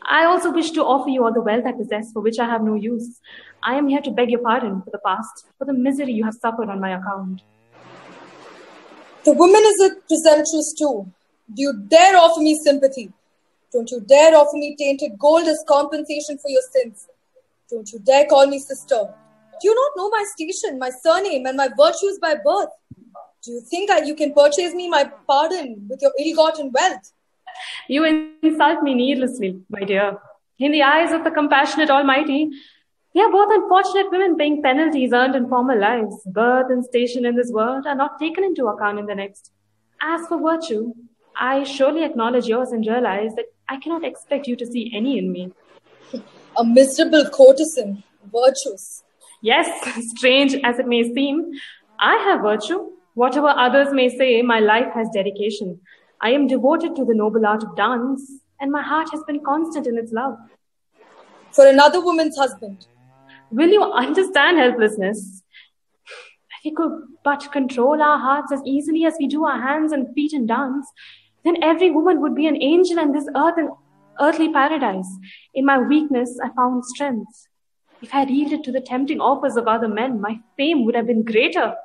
I also wish to offer you all the wealth I possess, for which I have no use. I am here to beg your pardon for the past, for the misery you have suffered on my account.
The woman is a presumptuous too. Do you dare offer me sympathy? Don't you dare offer me tainted gold as compensation for your sins. Don't you dare call me sister. Do you not know my station, my surname, and my virtues by birth? Do you think you can purchase me my pardon with your ill-gotten wealth?
You insult me needlessly, my dear. In the eyes of the compassionate Almighty, we are both unfortunate women paying penalties earned in former lives. Birth and station in this world are not taken into account in the next. As for virtue, I surely acknowledge yours and realize that I cannot expect you to see any in me.
A miserable courtesan, virtuous.
Yes, strange as it may seem, I have virtue. Whatever others may say, my life has dedication. I am devoted to the noble art of dance, and my heart has been constant in its love.
For another woman's husband.
Will you understand helplessness? If we could but control our hearts as easily as we do our hands and feet in dance, then every woman would be an angel in this earthly paradise. In my weakness, I found strength. If I had yielded to the tempting offers of other men, my fame would have been greater.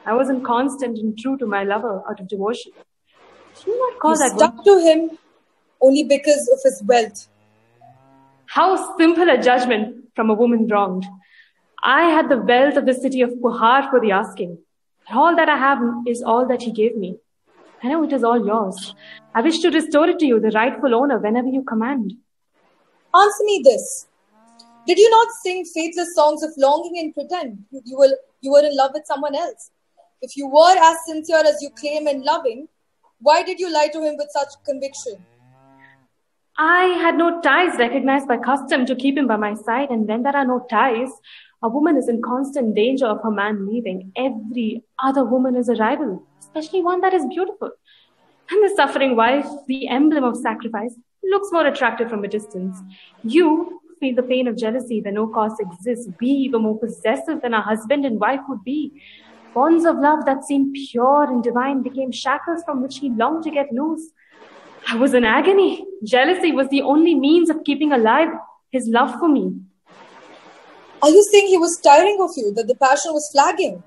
I wasn't constant and true to my lover out of devotion. Do you not call
you
that
stuck to him only because of his wealth?
How simple a judgment from a woman wronged. I had the wealth of the city of Puhar for the asking. All that I have is all that he gave me. I know it is all yours. I wish to restore it to you, the rightful owner, whenever you command.
Answer me this. Did you not sing faithless songs of longing and pretend you were in love with someone else? If you were as sincere as you claim and loving, why did you lie to him with such conviction?
I had no ties recognized by custom to keep him by my side, and when there are no ties, a woman is in constant danger of her man leaving. Every other woman is a rival, especially one that is beautiful. And the suffering wife, the emblem of sacrifice, looks more attractive from a distance. You feel the pain of jealousy when no cause exists. We were more possessive than our husband and wife would be. Bonds of love that seemed pure and divine became shackles from which he longed to get loose. I was in agony. Jealousy was the only means of keeping alive his love for me.
Are you saying he was tiring of you, that the passion was flagging?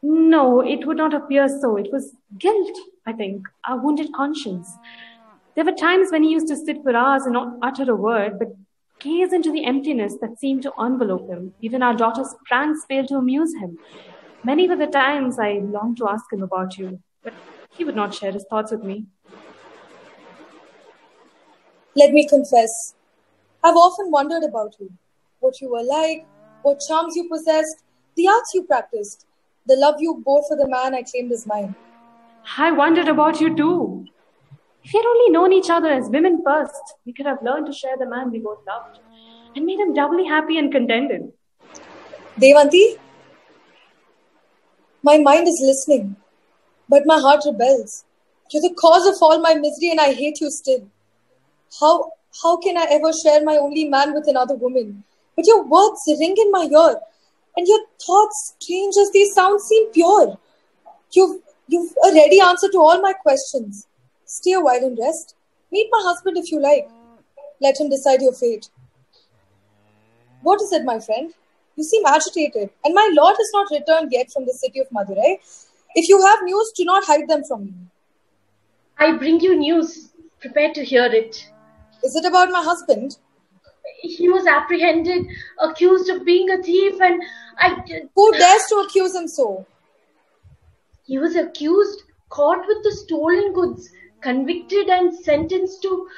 No, it would not appear so. It was guilt, I think, a wounded conscience. There were times when he used to sit for hours and not utter a word, but gaze into the emptiness that seemed to envelope him. Even our daughter's pranks failed to amuse him. Many were the times I longed to ask him about you, but he would not share his thoughts with me.
Let me confess, I've often wondered about you. What you were like, what charms you possessed, the arts you practiced, the love you bore for the man I claimed as mine.
I wondered about you too. If we had only known each other as women first, we could have learned to share the man we both loved and made him doubly happy and contented.
Devanti, my mind is listening, but my heart rebels. You're the cause of all my misery and I hate you still. How can I ever share my only man with another woman? But your words ring in my ear, and your thoughts, strange as they sound, seem pure. You've You've a ready answer to all my questions. Stay a while and rest. Meet my husband if you like. Let him decide your fate. What is it, my friend? You seem agitated, and my lord has not returned yet from the city of Madurai. If you have news, do not hide them from me.
I bring you news. Prepare to hear it.
Is it about my husband?
He was apprehended, accused of being a thief, and
Who dares to accuse him so?
He was accused, caught with the stolen goods, convicted and sentenced to...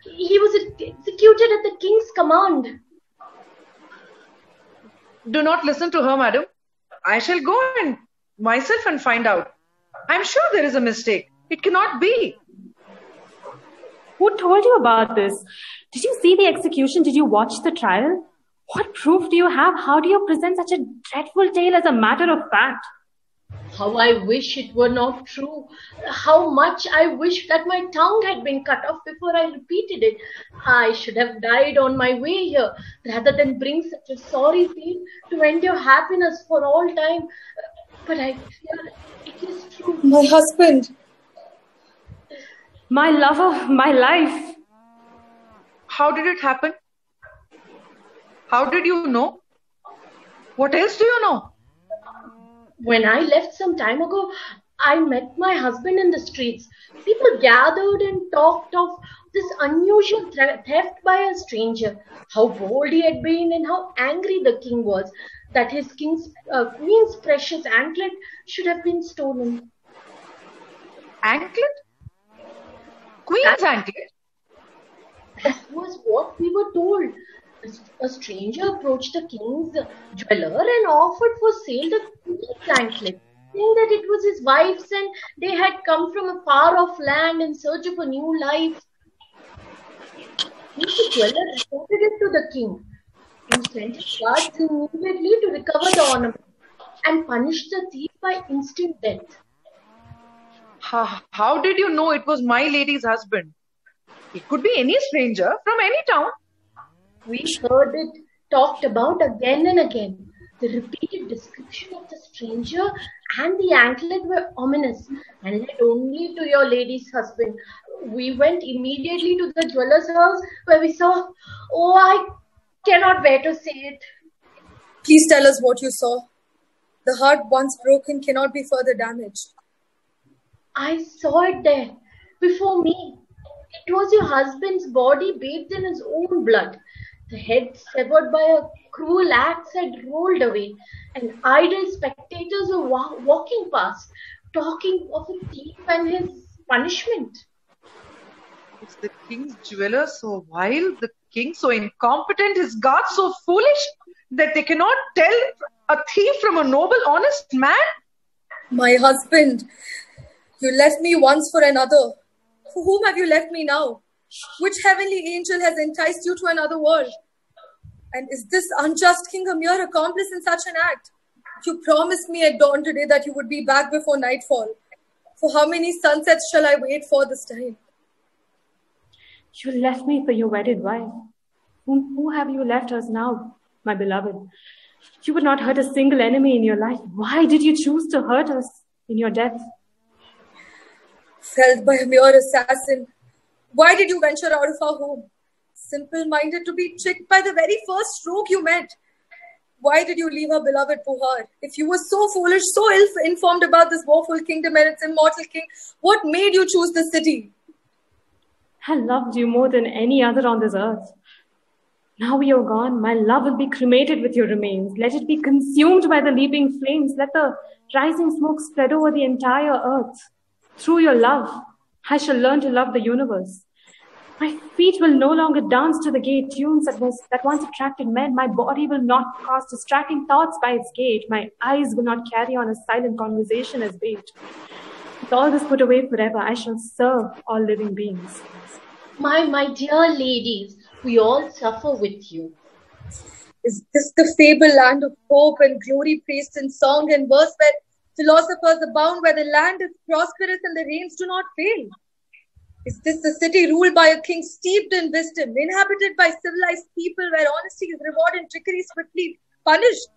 he was executed at the king's command.
Do not listen to her, madam. I shall go and myself and find out. I'm sure there is a mistake. It cannot be.
Who told you about this? Did you see the execution? Did you watch the trial? What proof do you have? How do you present such a dreadful tale as a matter of fact?
How I wish it were not true. How much I wish that my tongue had been cut off before I repeated it. I should have died on my way here rather than bring such a sorry pain to end your happiness for all time. But I fear it is true.
My husband.
My lover, my life.
How did it happen? How did you know? What else do you know?
When I left some time ago, I met my husband in the streets. People gathered and talked of this unusual theft by a stranger. How bold he had been and how angry the king was that his queen's precious anklet should have been stolen.
Anklet? Queen's anklet?
That was what we were told. A stranger approached the king's jeweler and offered for sale the queen's anklet, saying that it was his wife's and they had come from a far-off land in search of a new life. The jeweler reported it to the king, who sent his guards immediately to recover the ornament and punish the thief by instant death.
How did you know it was my lady's husband? It could be any stranger from any town.
We heard it talked about again and again. The repeated description of the stranger and the anklet were ominous and led only to your lady's husband. We went immediately to the jeweler's house where we saw... Oh, I cannot bear to say it.
Please tell us what you saw. The heart once broken cannot be further damaged.
I saw it there, before me. It was your husband's body bathed in his own blood. The head severed by a cruel axe had rolled away, and idle spectators were walking past, talking of a thief and his punishment.
Is the king's jeweler so vile, the king so incompetent, his guards so foolish that they cannot tell a thief from a noble, honest man?
My husband, you left me once for another. For whom have you left me now? Which heavenly angel has enticed you to another world? And is this unjust king a mere accomplice in such an act? You promised me at dawn today that you would be back before nightfall. For how many sunsets shall I wait for this time?
You left me for your wedded wife. Who have you left us now, my beloved? You would not hurt a single enemy in your life. Why did you choose to hurt us in your death?
Felled by a mere assassin. Why did you venture out of our home? Simple-minded to be tricked by the very first stroke you met. Why did you leave our beloved Puhar? If you were so foolish, so ill-informed about this woeful kingdom and its immortal king, what made you choose the city?
I loved you more than any other on this earth. Now you're gone, my love will be cremated with your remains. Let it be consumed by the leaping flames. Let the rising smoke spread over the entire earth. Through your love, I shall learn to love the universe. My feet will no longer dance to the gay tunes that once attracted men. My body will not cast distracting thoughts by its gait. My eyes will not carry on a silent conversation as bait. With all this put away forever, I shall serve all living beings.
My dear ladies, we all suffer with you.
Is this the fabled land of hope and glory praised in song and verse, where philosophers abound, where the land is prosperous and the rains do not fail? Is this the city ruled by a king steeped in wisdom, inhabited by civilized people, where honesty is rewarded and trickery swiftly punished?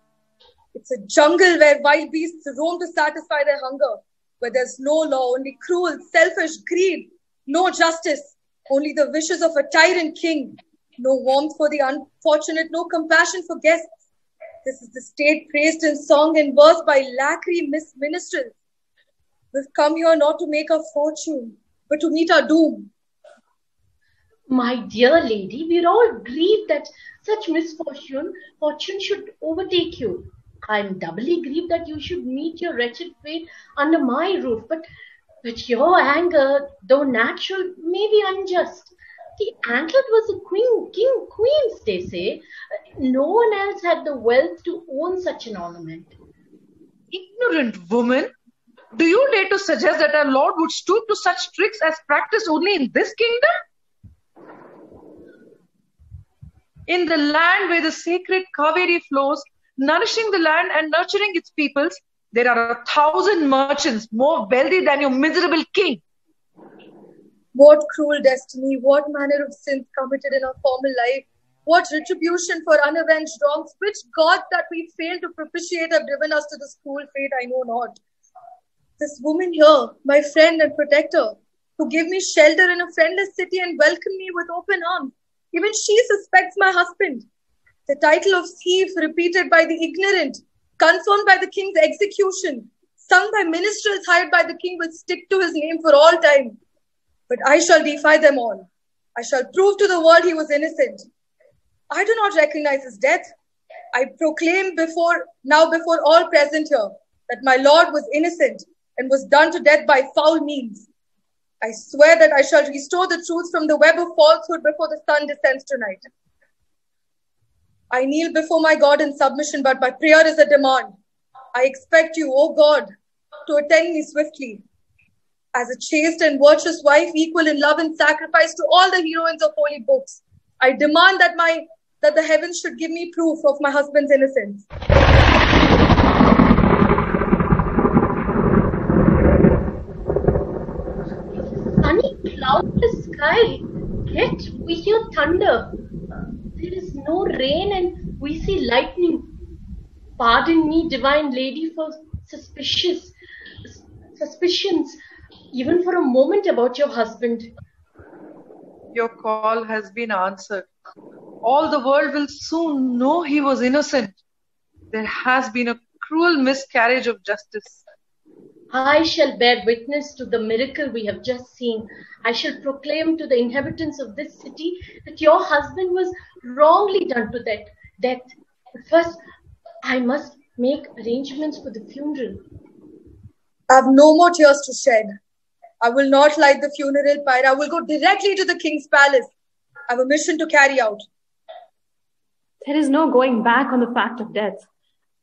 It's a jungle where wild beasts roam to satisfy their hunger. where there's no law, only cruel, selfish greed, no justice, only the wishes of a tyrant king, no warmth for the unfortunate, no compassion for guests. This is the state praised in song and verse by lacquey minstrels. We've come here not to make our fortune, but to meet our doom.
My dear lady, we're all grieved that such fortune should overtake you. I'm doubly grieved that you should meet your wretched fate under my roof, but your anger, though natural, may be unjust. The anklet was a queen's, they say. No one else had the wealth to own such an ornament.
Ignorant woman! Do you dare to suggest that our Lord would stoop to such tricks as practiced only in this kingdom? In the land where the sacred Kaveri flows, nourishing the land and nurturing its peoples, there are 1,000 merchants more wealthy than your miserable king.
What cruel destiny, what manner of sins committed in our former life, what retribution for unavenged wrongs, which God that we failed to propitiate have driven us to this cruel fate, I know not. This woman here, my friend and protector, who gave me shelter in a friendless city and welcomed me with open arms, even she suspects my husband. The title of thief repeated by the ignorant, confirmed by the king's execution, sung by minstrels hired by the king will stick to his name for all time. But I shall defy them all. I shall prove to the world he was innocent. I do not recognize his death. I proclaim before all present here that my lord was innocent and was done to death by foul means. I swear that I shall restore the truth from the web of falsehood before the sun descends tonight. I kneel before my God in submission, but my prayer is a demand. I expect you, O God, to attend me swiftly. As a chaste and virtuous wife, equal in love and sacrifice to all the heroines of holy books, I demand that the heavens should give me proof of my husband's innocence.
Sunny, cloudless sky, yet we hear thunder. There is no rain and we see lightning. Pardon me, divine lady, for suspicions, even for a moment about your husband.
Your call has been answered. All the world will soon know he was innocent. There has been a cruel miscarriage of justice.
I shall bear witness to the miracle we have just seen. I shall proclaim to the inhabitants of this city that your husband was wrongly done to death. But first, I must make arrangements for the funeral.
I have no more tears to shed. I will not light the funeral pyre. I will go directly to the king's palace. I have a mission to carry out.
There is no going back on the fact of death.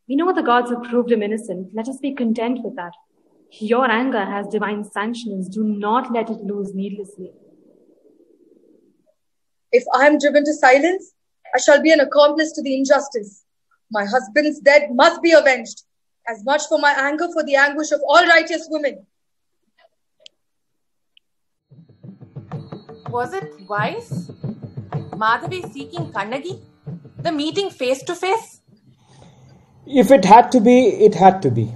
We know the gods have proved him innocent. Let us be content with that. Your anger has divine sanctions. Do not let it loose needlessly.
If I am driven to silence, I shall be an accomplice to the injustice. My husband's death must be avenged. As much for my anger for the anguish of all righteous women.
Was it wise? Madhavi seeking Kannagi? The meeting face to face?
If it had to be, it had to be.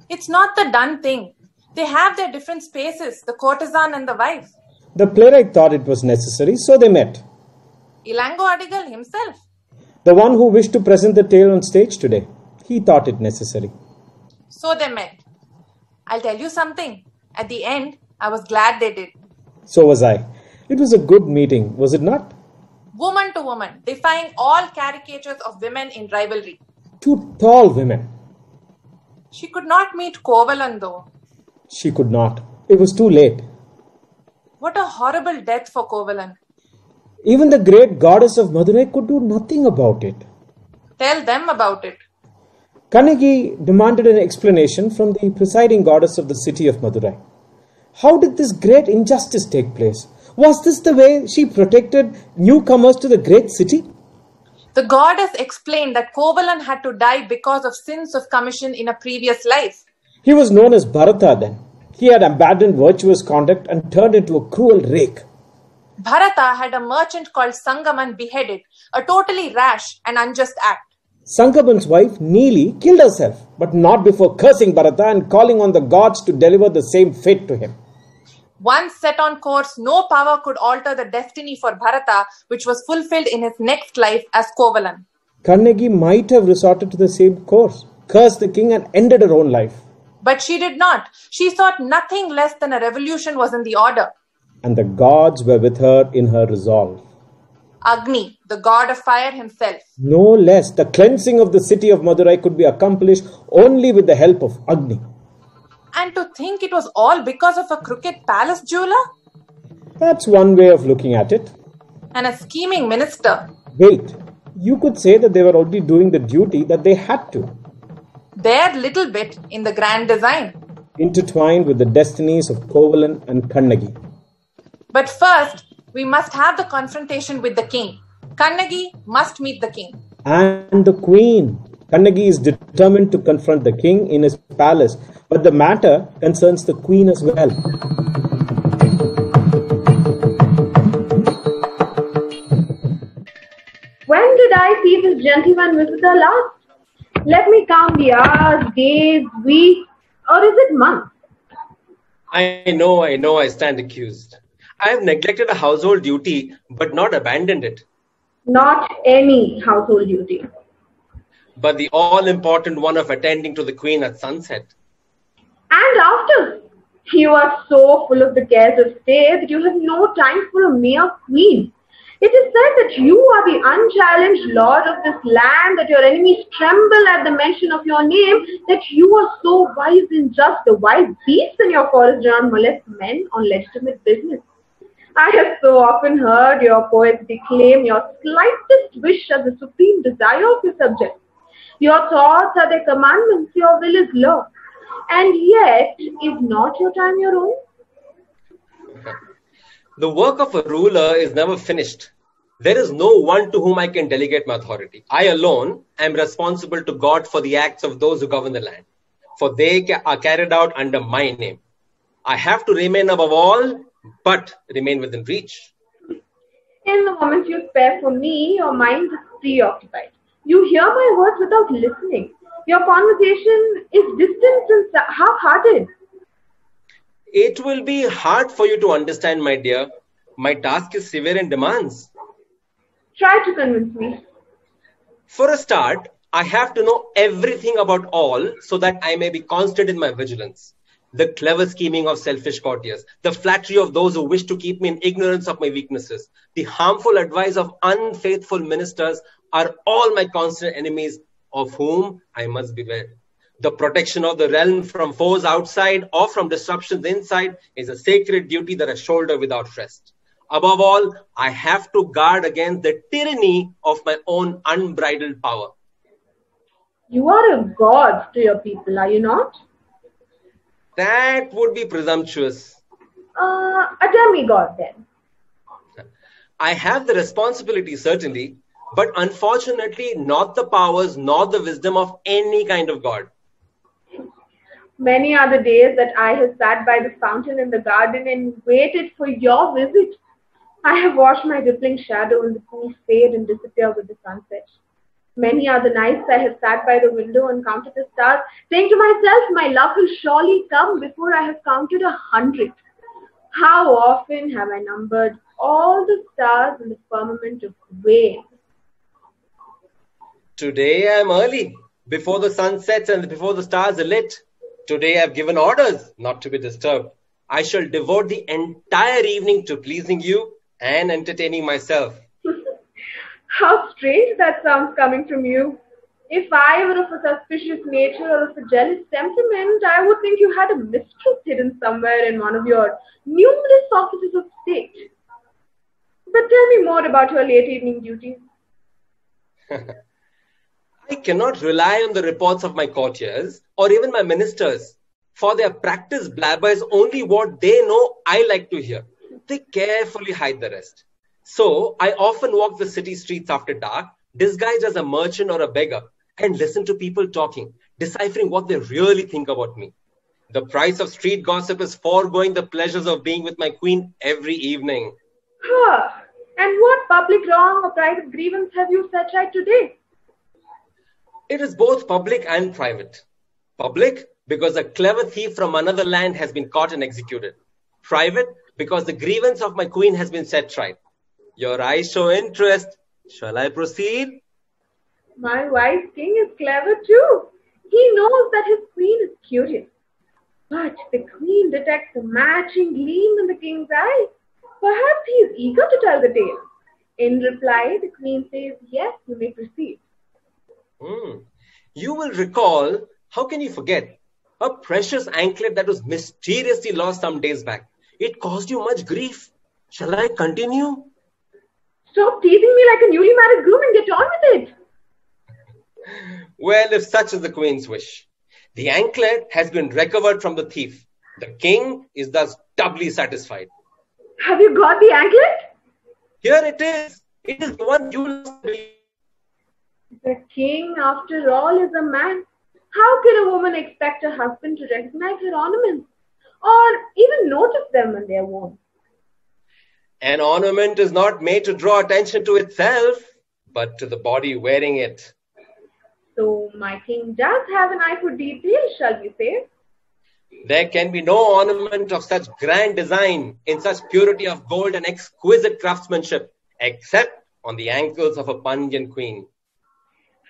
It's not the done thing. They have their different spaces, the courtesan and the wife.
The playwright thought it was necessary, so they met.
Ilango Adigal himself.
The one who wished to present the tale on stage today. He thought it necessary.
So they met. I'll tell you something. At the end, I was glad they did.
So was I. It was a good meeting, was it not?
Woman to woman, defying all caricatures of women in rivalry.
Two tall women.
She could not meet Kovalan though.
She could not. It was too late.
What a horrible death for Kovalan.
Even the great goddess of Madurai could do nothing about it.
Tell them about it.
Kannagi demanded an explanation from the presiding goddess of the city of Madurai. How did this great injustice take place? Was this the way she protected newcomers to the great city?
The goddess explained that Kovalan had to die because of sins of commission in a previous life.
He was known as Bharata then. He had abandoned virtuous conduct and turned into a cruel rake.
Bharata had a merchant called Sangaman beheaded, a totally rash and unjust act.
Sankaban's wife, Neeli, killed herself, but not before cursing Bharata and calling on the gods to deliver the same fate to him.
Once set on course, no power could alter the destiny for Bharata, which was fulfilled in his next life as Kovalan.
Kannagi might have resorted to the same course, cursed the king and ended her own life.
But she did not. She thought nothing less than a revolution was in the order.
And the gods were with her in her resolve.
Agni, the god of fire himself.
No less, the cleansing of the city of Madurai could be accomplished only with the help of Agni.
And to think it was all because of a crooked palace jeweler?
That's one way of looking at it.
And a scheming minister.
Wait, you could say that they were already doing the duty that they had to.
Their little bit in the grand design.
Intertwined with the destinies of Kovalan and Kannagi.
But first, we must have the confrontation with the king. Kannagi must meet the king.
And the queen. Kannagi is determined to confront the king in his palace, but the matter concerns the queen as well.
When did I see this gentleman visitor last? Let me count the hours, days, weeks, or is it months?
I know, I stand accused. I have neglected a household duty, but not abandoned it.
Not any household duty.
But the all-important one of attending to the queen at sunset.
And after? You are so full of the cares of state that you have no time for a mere queen. It is said that you are the unchallenged lord of this land, that your enemies tremble at the mention of your name, that you are so wise and just. The wild beasts in your forest do not molest men on legitimate business. I have so often heard your poets declaim your slightest wish as the supreme desire of your subjects. Your thoughts are their commandments, your will is law. And yet, is not your time your own?
The work of a ruler is never finished. There is no one to whom I can delegate my authority. I alone am responsible to God for the acts of those who govern the land, for they are carried out under my name. I have to remain above all, but remain within reach.
In the moments you spare for me, your mind is preoccupied. You hear my words without listening. Your conversation is distant and half-hearted.
It will be hard for you to understand, my dear. My task is severe and demands.
Try to convince me.
For a start, I have to know everything about all so that I may be constant in my vigilance. The clever scheming of selfish courtiers, the flattery of those who wish to keep me in ignorance of my weaknesses, the harmful advice of unfaithful ministers are all my constant enemies, of whom I must beware. The protection of the realm from foes outside or from disruptions inside is a sacred duty that I shoulder without rest. Above all, I have to guard against the tyranny of my own unbridled power.
You are a god to your people, are you not?
That would be presumptuous.
A demigod then.
I have the responsibility, certainly, but unfortunately not the powers nor the wisdom of any kind of god.
Many are the days that I have sat by the fountain in the garden and waited for your visit. I have watched my rippling shadow in the pool fade and disappear with the sunset. Many are the nights I have sat by the window and counted the stars, saying to myself, my love will surely come before I have counted 100. How often have I numbered all the stars in the firmament of vain?
Today I am early, before the sun sets and before the stars are lit. Today I have given orders not to be disturbed. I shall devote the entire evening to pleasing you and entertaining myself.
How strange that sounds coming from you. If I were of a suspicious nature or of a jealous temperament, I would think you had a mistress hidden somewhere in one of your numerous offices of state. But tell me more about your late evening duties.
I cannot rely on the reports of my courtiers or even my ministers, for their practice blabbers only what they know I like to hear. They carefully hide the rest. So I often walk the city streets after dark, disguised as a merchant or a beggar, and listen to people talking, deciphering what they really think about me. The price of street gossip is foregoing the pleasures of being with my queen every evening.
And what public wrong or private grievance have you set right today?
It is both public and private. Public, because a clever thief from another land has been caught and executed. Private, because the grievance of my queen has been set right. Your eyes show interest. Shall I proceed?
My wise king is clever too. He knows that his queen is curious. But the queen detects a matching gleam in the king's eye. Perhaps he is eager to tell the tale. In reply, the queen says, yes, you may proceed.
You will recall, how can you forget, a precious anklet that was mysteriously lost some days back. It caused you much grief. Shall I continue?
Stop teasing me like a newly married groom and get on with it.
Well, if such is the queen's wish. The anklet has been recovered from the thief. The king is thus doubly satisfied.
Have you got the anklet?
Here it is. It is the one you lost.
The king, after all, is a man. How can a woman expect her husband to recognize her ornaments or even notice them when they are worn?
An ornament is not made to draw attention to itself, but to the body wearing it.
So my king does have an eye for detail, shall we say?
There can be no ornament of such grand design, in such purity of gold and exquisite craftsmanship, except on the ankles of a Pandyan queen.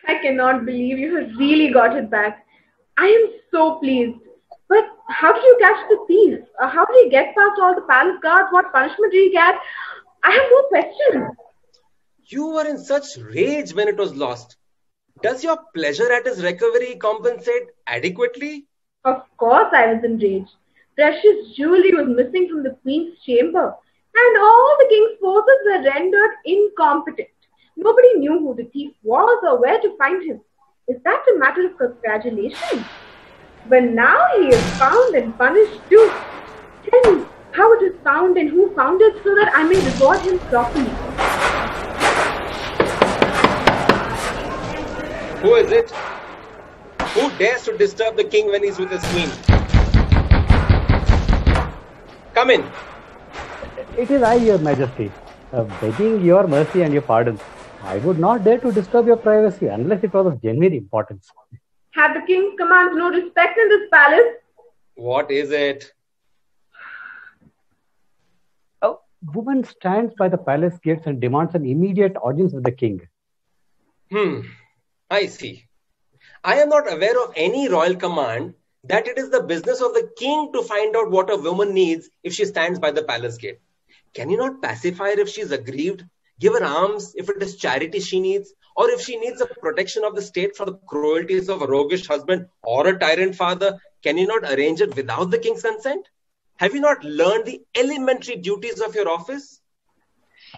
I cannot believe you have really got it back. I am so pleased. But how did you catch the thief? How did he get past all the palace guards? What punishment did he get? I have more questions.
You were in such rage when it was lost. Does your pleasure at his recovery compensate adequately?
Of course I was enraged. Precious jewelry was missing from the queen's chamber, and all the king's forces were rendered incompetent. Nobody knew who the thief was or where to find him. Is that a matter of congratulation? But now he is found and punished too. Tell me how it is found and who found it so that I may reward him properly.
Who is it? Who dares to disturb the king when he's with his queen? Come in.
It is I, your majesty, begging your mercy and your pardon. I would not dare to disturb your privacy unless it was of genuine importance.
Have the king's commands no respect in this palace?
What is it?
A woman stands by the palace gates and demands an immediate audience with the king.
I see. I am not aware of any royal command that it is the business of the king to find out what a woman needs if she stands by the palace gate. Can you not pacify her if she is aggrieved? Give her alms if it is charity she needs, or if she needs the protection of the state from the cruelties of a roguish husband or a tyrant father, can you not arrange it without the king's consent? Have you not learned the elementary duties of your office?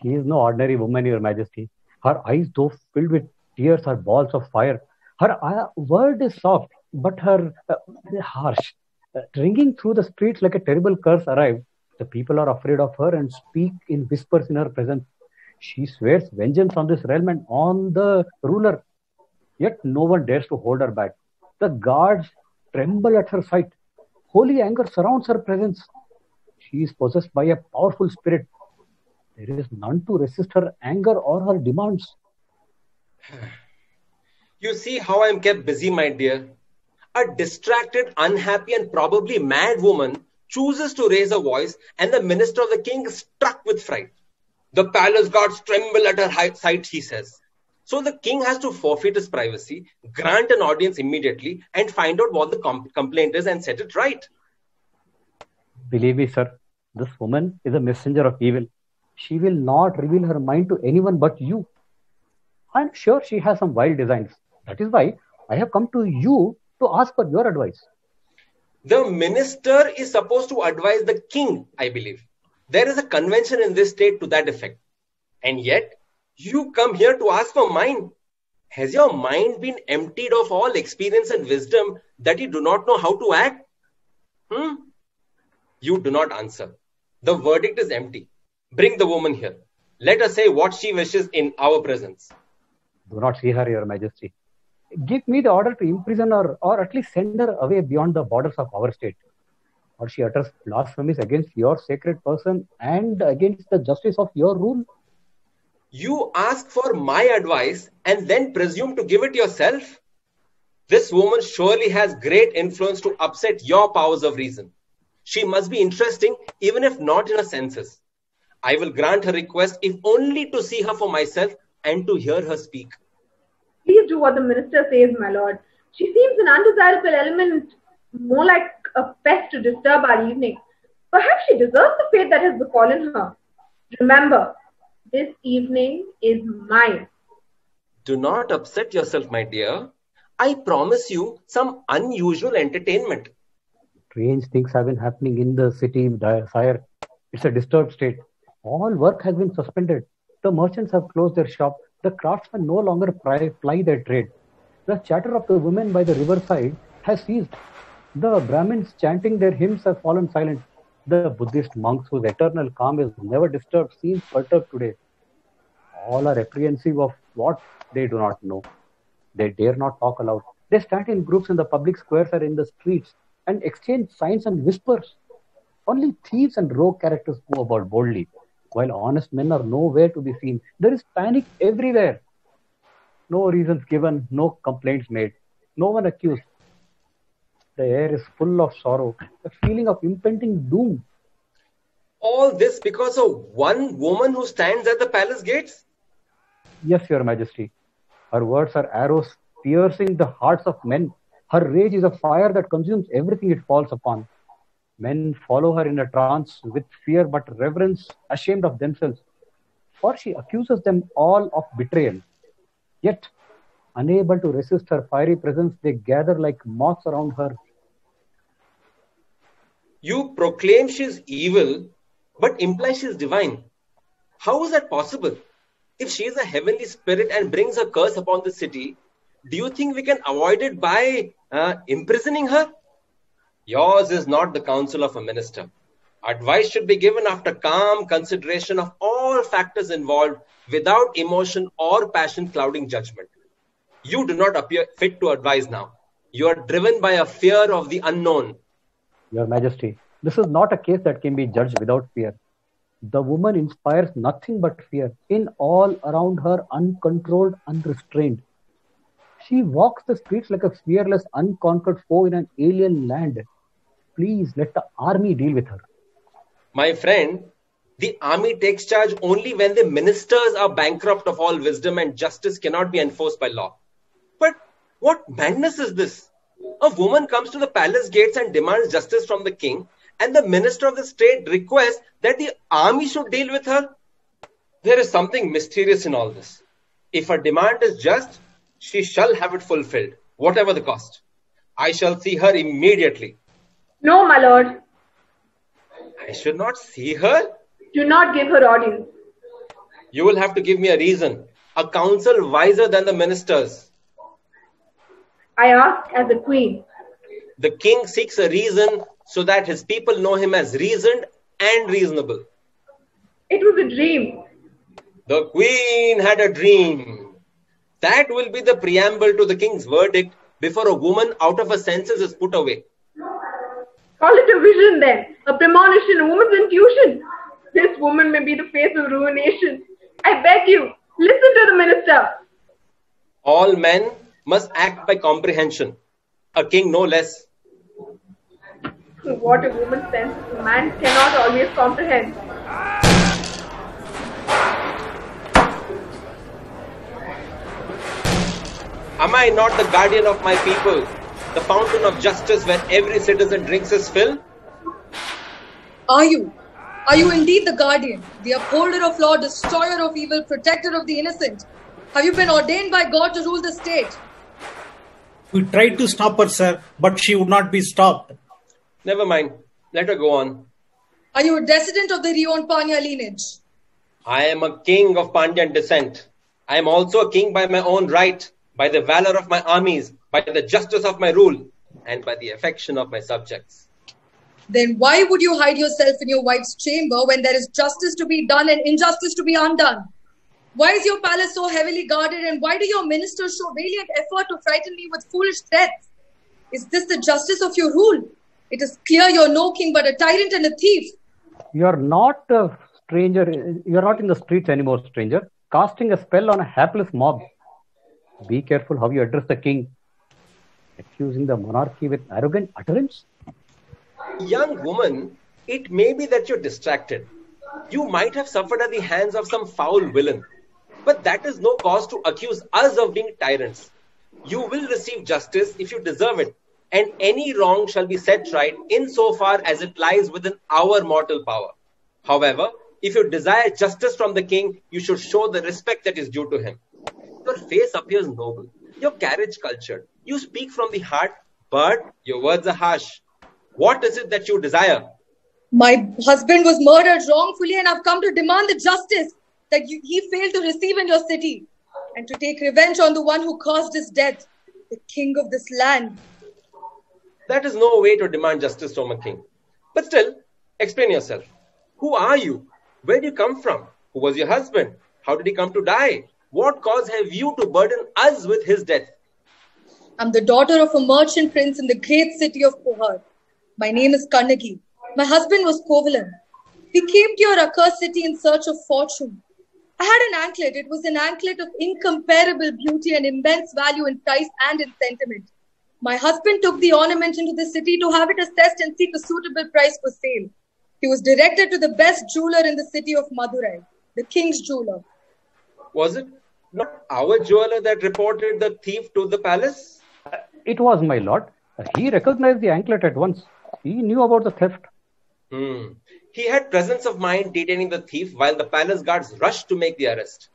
She is no ordinary woman, your majesty. Her eyes, though filled with tears, are balls of fire. Her word is soft, but her harsh. Ringing through the streets like a terrible curse arrived. The people are afraid of her and speak in whispers in her presence. She swears vengeance on this realm and on the ruler. Yet no one dares to hold her back. The guards tremble at her sight. Holy anger surrounds her presence. She is possessed by a powerful spirit. There is none to resist her anger or her demands.
You see how I am kept busy, my dear. A distracted, unhappy and probably mad woman chooses to raise her voice and the minister of the king is struck with fright. The palace guards tremble at her sight, he says. So the king has to forfeit his privacy, grant an audience immediately and find out what the complaint is and set it right.
Believe me, sir, this woman is a messenger of evil. She will not reveal her mind to anyone but you. I am sure she has some wild designs. That is why I have come to you to ask for your advice.
The minister is supposed to advise the king, I believe. There is a convention in this state to that effect. And yet, you come here to ask for mine. Has your mind been emptied of all experience and wisdom that you do not know how to act? You do not answer. The verdict is empty. Bring the woman here. Let her say what she wishes in our presence.
Do not see her, your majesty. Give me the order to imprison her or at least send her away beyond the borders of our state. Or she utters blasphemies against your sacred person and against the justice of your rule.
You ask for my advice and then presume to give it yourself? This woman surely has great influence to upset your powers of reason. She must be interesting, even if not in her senses. I will grant her request if only to see her for myself and to hear her speak.
Please do what the minister says, my lord. She seems an undesirable element, more like a pest to disturb our evening. Perhaps she deserves the fate that has befallen her. Remember, this evening is mine.
Do not upset yourself, my dear. I promise you some unusual entertainment.
Strange things have been happening in the city, sire. It's a disturbed state. All work has been suspended. The merchants have closed their shop. The craftsmen no longer ply their trade. The chatter of the women by the riverside has ceased. The Brahmins chanting their hymns have fallen silent. The Buddhist monks whose eternal calm is never disturbed seem perturbed today. All are apprehensive of what they do not know. They dare not talk aloud. They stand in groups in the public squares or in the streets and exchange signs and whispers. Only thieves and rogue characters go about boldly, while honest men are nowhere to be seen. There is panic everywhere. No reasons given, no complaints made, no one accused. The air is full of sorrow, a feeling of impending doom.
All this because of one woman who stands at the palace gates?
Yes, Your Majesty. Her words are arrows piercing the hearts of men. Her rage is a fire that consumes everything it falls upon. Men follow her in a trance with fear but reverence, ashamed of themselves. For she accuses them all of betrayal. Yet, unable to resist her fiery presence, they gather like moths around her.
You proclaim she is evil, but imply she is divine. How is that possible? If she is a heavenly spirit and brings a curse upon the city, do you think we can avoid it by imprisoning her? Yours is not the counsel of a minister. Advice should be given after calm consideration of all factors involved without emotion or passion clouding judgment. You do not appear fit to advise now. You are driven by a fear of the unknown.
Your Majesty, this is not a case that can be judged without fear. The woman inspires nothing but fear in all around her, uncontrolled, unrestrained. She walks the streets like a fearless, unconquered foe in an alien land. Please let the army deal with her.
My friend, the army takes charge only when the ministers are bankrupt of all wisdom and justice cannot be enforced by law. But what madness is this? A woman comes to the palace gates and demands justice from the king, and the minister of the state requests that the army should deal with her. There is something mysterious in all this. If her demand is just, she shall have it fulfilled, whatever the cost. I shall see her immediately.
No, my lord.
I should not see her?
Do not give her audience.
You will have to give me a reason, a counsel wiser than the ministers.
I ask as a queen.
The king seeks a reason so that his people know him as reasoned and reasonable.
It was a dream.
The queen had a dream. That will be the preamble to the king's verdict before a woman out of her senses is put away.
Call it a vision then, a premonition, a woman's intuition. This woman may be the face of ruination. I beg you, listen to the minister.
All men must act by comprehension. A king no less.
What a woman senses, a man cannot always comprehend.
Am I not the guardian of my people, the fountain of justice where every citizen drinks his fill?
Are you? Are you indeed the guardian, the upholder of law, destroyer of evil, protector of the innocent? Have you been ordained by God to rule the state?
We tried to stop her, sir, but she would not be stopped.
Never mind. Let her go on.
Are you a descendant of the Rion Panya lineage?
I am a king of Pandyan descent. I am also a king by my own right, by the valor of my armies, by the justice of my rule, and by the affection of my subjects.
Then why would you hide yourself in your wife's chamber when there is justice to be done and injustice to be undone? Why is your palace so heavily guarded, and why do your ministers show valiant effort to frighten me with foolish threats? Is this the justice of your rule? It is clear you are no king but a tyrant and a thief.
You are not a stranger. You are not in the streets anymore, stranger. Casting a spell on a hapless mob. Be careful how you address the king. accusing the monarchy with arrogant utterance?
Young woman, it may be that you're distracted. You might have suffered at the hands of some foul villain. But that is no cause to accuse us of being tyrants. You will receive justice if you deserve it, and any wrong shall be set right insofar as it lies within our mortal power. However, if you desire justice from the king, you should show the respect that is due to him. Your face appears noble, your carriage cultured. You speak from the heart, but your words are harsh. What is it that you desire?
My husband was murdered wrongfully, and I've come to demand the justice that he failed to receive in your city, and to take revenge on the one who caused his death, the king of this land.
That is no way to demand justice from a king. But still, explain yourself. Who are you? Where do you come from? Who was your husband? How did he come to die? What cause have you to burden us with his death?
I'm the daughter of a merchant prince in the great city of Pohar. My name is Kannagi. My husband was Kovalan. We came to your accursed city in search of fortune. I had an anklet. It was an anklet of incomparable beauty and immense value in price and in sentiment. My husband took the ornament into the city to have it assessed and seek a suitable price for sale. He was directed to the best jeweler in the city of Madurai, the king's jeweler.
Was it not our jeweler that reported the thief to the palace?
It was, my lord. He recognized the anklet at once. He knew about the theft.
He had presence of mind detaining the thief while the palace guards rushed to make the arrest.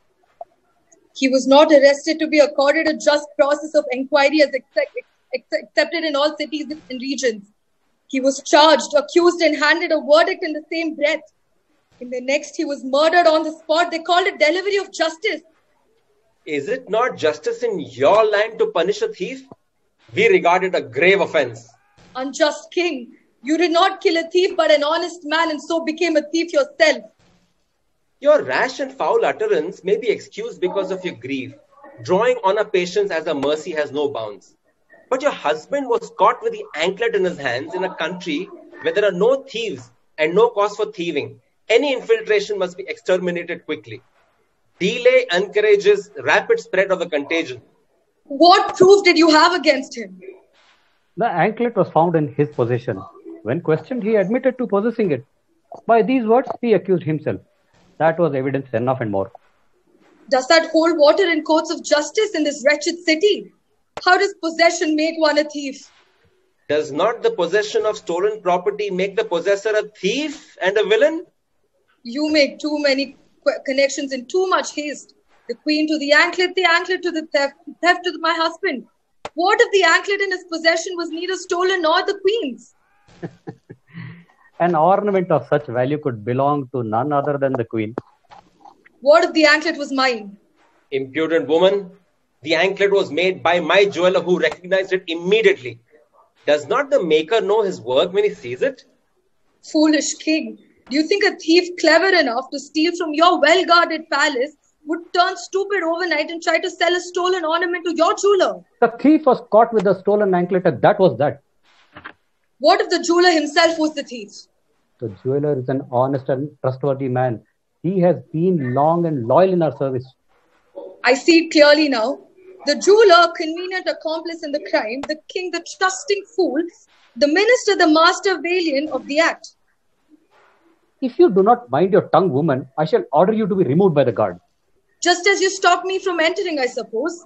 He was not arrested to be accorded a just process of inquiry as accepted in all cities and regions. He was charged, accused, and handed a verdict in the same breath. In the next, he was murdered on the spot. They called it delivery of justice.
Is it not justice in your land to punish a thief? We regard it a grave offense.
Unjust king, you did not kill a thief but an honest man, and so became a thief yourself.
Your rash and foul utterance may be excused because of your grief, drawing on a patience as a mercy has no bounds. But your husband was caught with the anklet in his hands in a country where there are no thieves and no cause for thieving. Any infiltration must be exterminated quickly. Delay encourages rapid spread of the contagion.
What proof did you have against him?
The anklet was found in his possession. When questioned, he admitted to possessing it. By these words, he accused himself. That was evidence enough and more.
Does that hold water in courts of justice in this wretched city? How does possession make one a thief?
Does not the possession of stolen property make the possessor a thief and a villain?
You make too many connections in too much haste. The queen to the anklet to the theft to my husband. What if the anklet in his possession was neither stolen nor the queen's?
An ornament of such value could belong to none other than the queen.
What if the anklet was mine?
Impudent woman, the anklet was made by my jeweler who recognized it immediately. Does not the maker know his work when he sees it?
Foolish king, do you think a thief clever enough to steal from your well-guarded palace would turn stupid overnight and try to sell a stolen ornament to your jeweler?
The thief was caught with the stolen anklet, and that was that.
What if the jeweler himself was the thief?
The jeweler is an honest and trustworthy man. He has been long and loyal in our service.
I see it clearly now. The jeweler, convenient accomplice in the crime, the king, the trusting fool, the minister, the master valiant of the act.
If you do not mind your tongue, woman, I shall order you to be removed by the guard.
Just as you stopped me from entering, I suppose.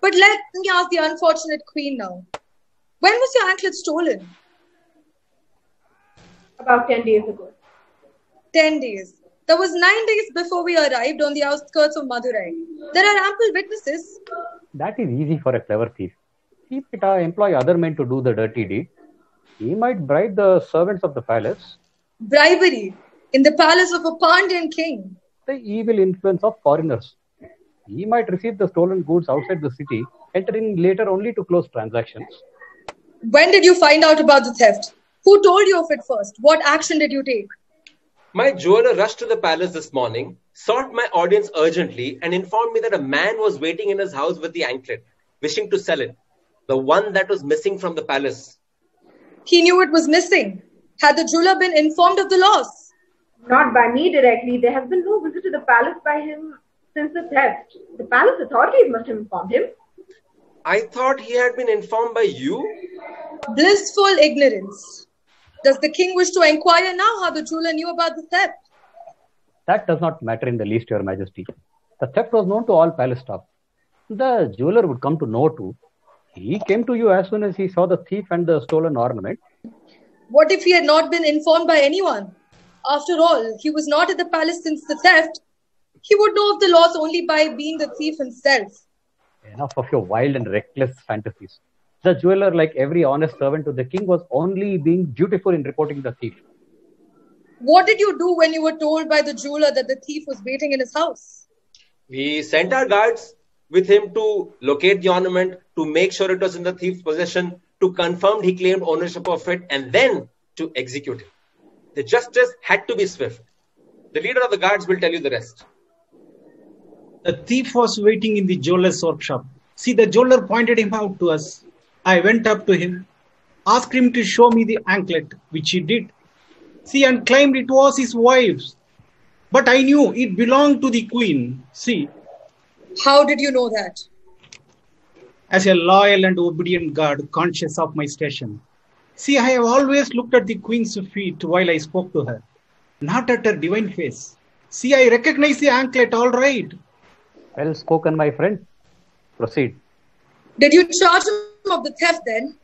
But let me ask the unfortunate queen now. When was your anklet stolen?
About 10 days ago.
10 days. That was 9 days before we arrived on the outskirts of Madurai. There are ample witnesses.
That is easy for a clever thief. He might employ other men to do the dirty deed. He might bribe the servants of the palace.
Bribery in the palace of a Pandyan king.
The evil influence of foreigners. He might receive the stolen goods outside the city, entering later only to close transactions.
When did you find out about the theft? Who told you of it first? What action did you take?
My jeweler rushed to the palace this morning, sought my audience urgently, and informed me that a man was waiting in his house with the anklet, wishing to sell it, the one that was missing from the palace.
He knew it was missing. Had the jeweler been informed of the loss?
Not by me directly. There has been no visit to the palace by him since the theft. The palace authorities must have informed him.
I thought he had been informed by you.
Blissful ignorance. Does the king wish to inquire now how the jeweler knew about the theft?
That does not matter in the least, Your Majesty. The theft was known to all palace staff. The jeweler would come to know too. He came to you as soon as he saw the thief and the stolen ornament.
What if he had not been informed by anyone? After all, he was not at the palace since the theft. He would know of the loss only by being the thief himself.
Enough of your wild and reckless fantasies. The jeweler, like every honest servant to the king, was only being dutiful in reporting the thief.
What did you do when you were told by the jeweler that the thief was waiting in his house?
We sent our guards with him to locate the ornament, to make sure it was in the thief's possession, to confirm he claimed ownership of it, and then to execute him. The justice had to be swift. The leader of the guards will tell you the rest.
The thief was waiting in the jeweler's workshop. See, the jeweler pointed him out to us. I went up to him, asked him to show me the anklet, which he did. See, and claimed it was his wife's. But I knew it belonged to the queen. See.
How did you know that?
As a loyal and obedient guard, conscious of my station. See, I have always looked at the queen's feet while I spoke to her, not at her divine face. See, I recognize the anklet, all right.
Well spoken, my friend. Proceed.
Did you charge him of the theft then?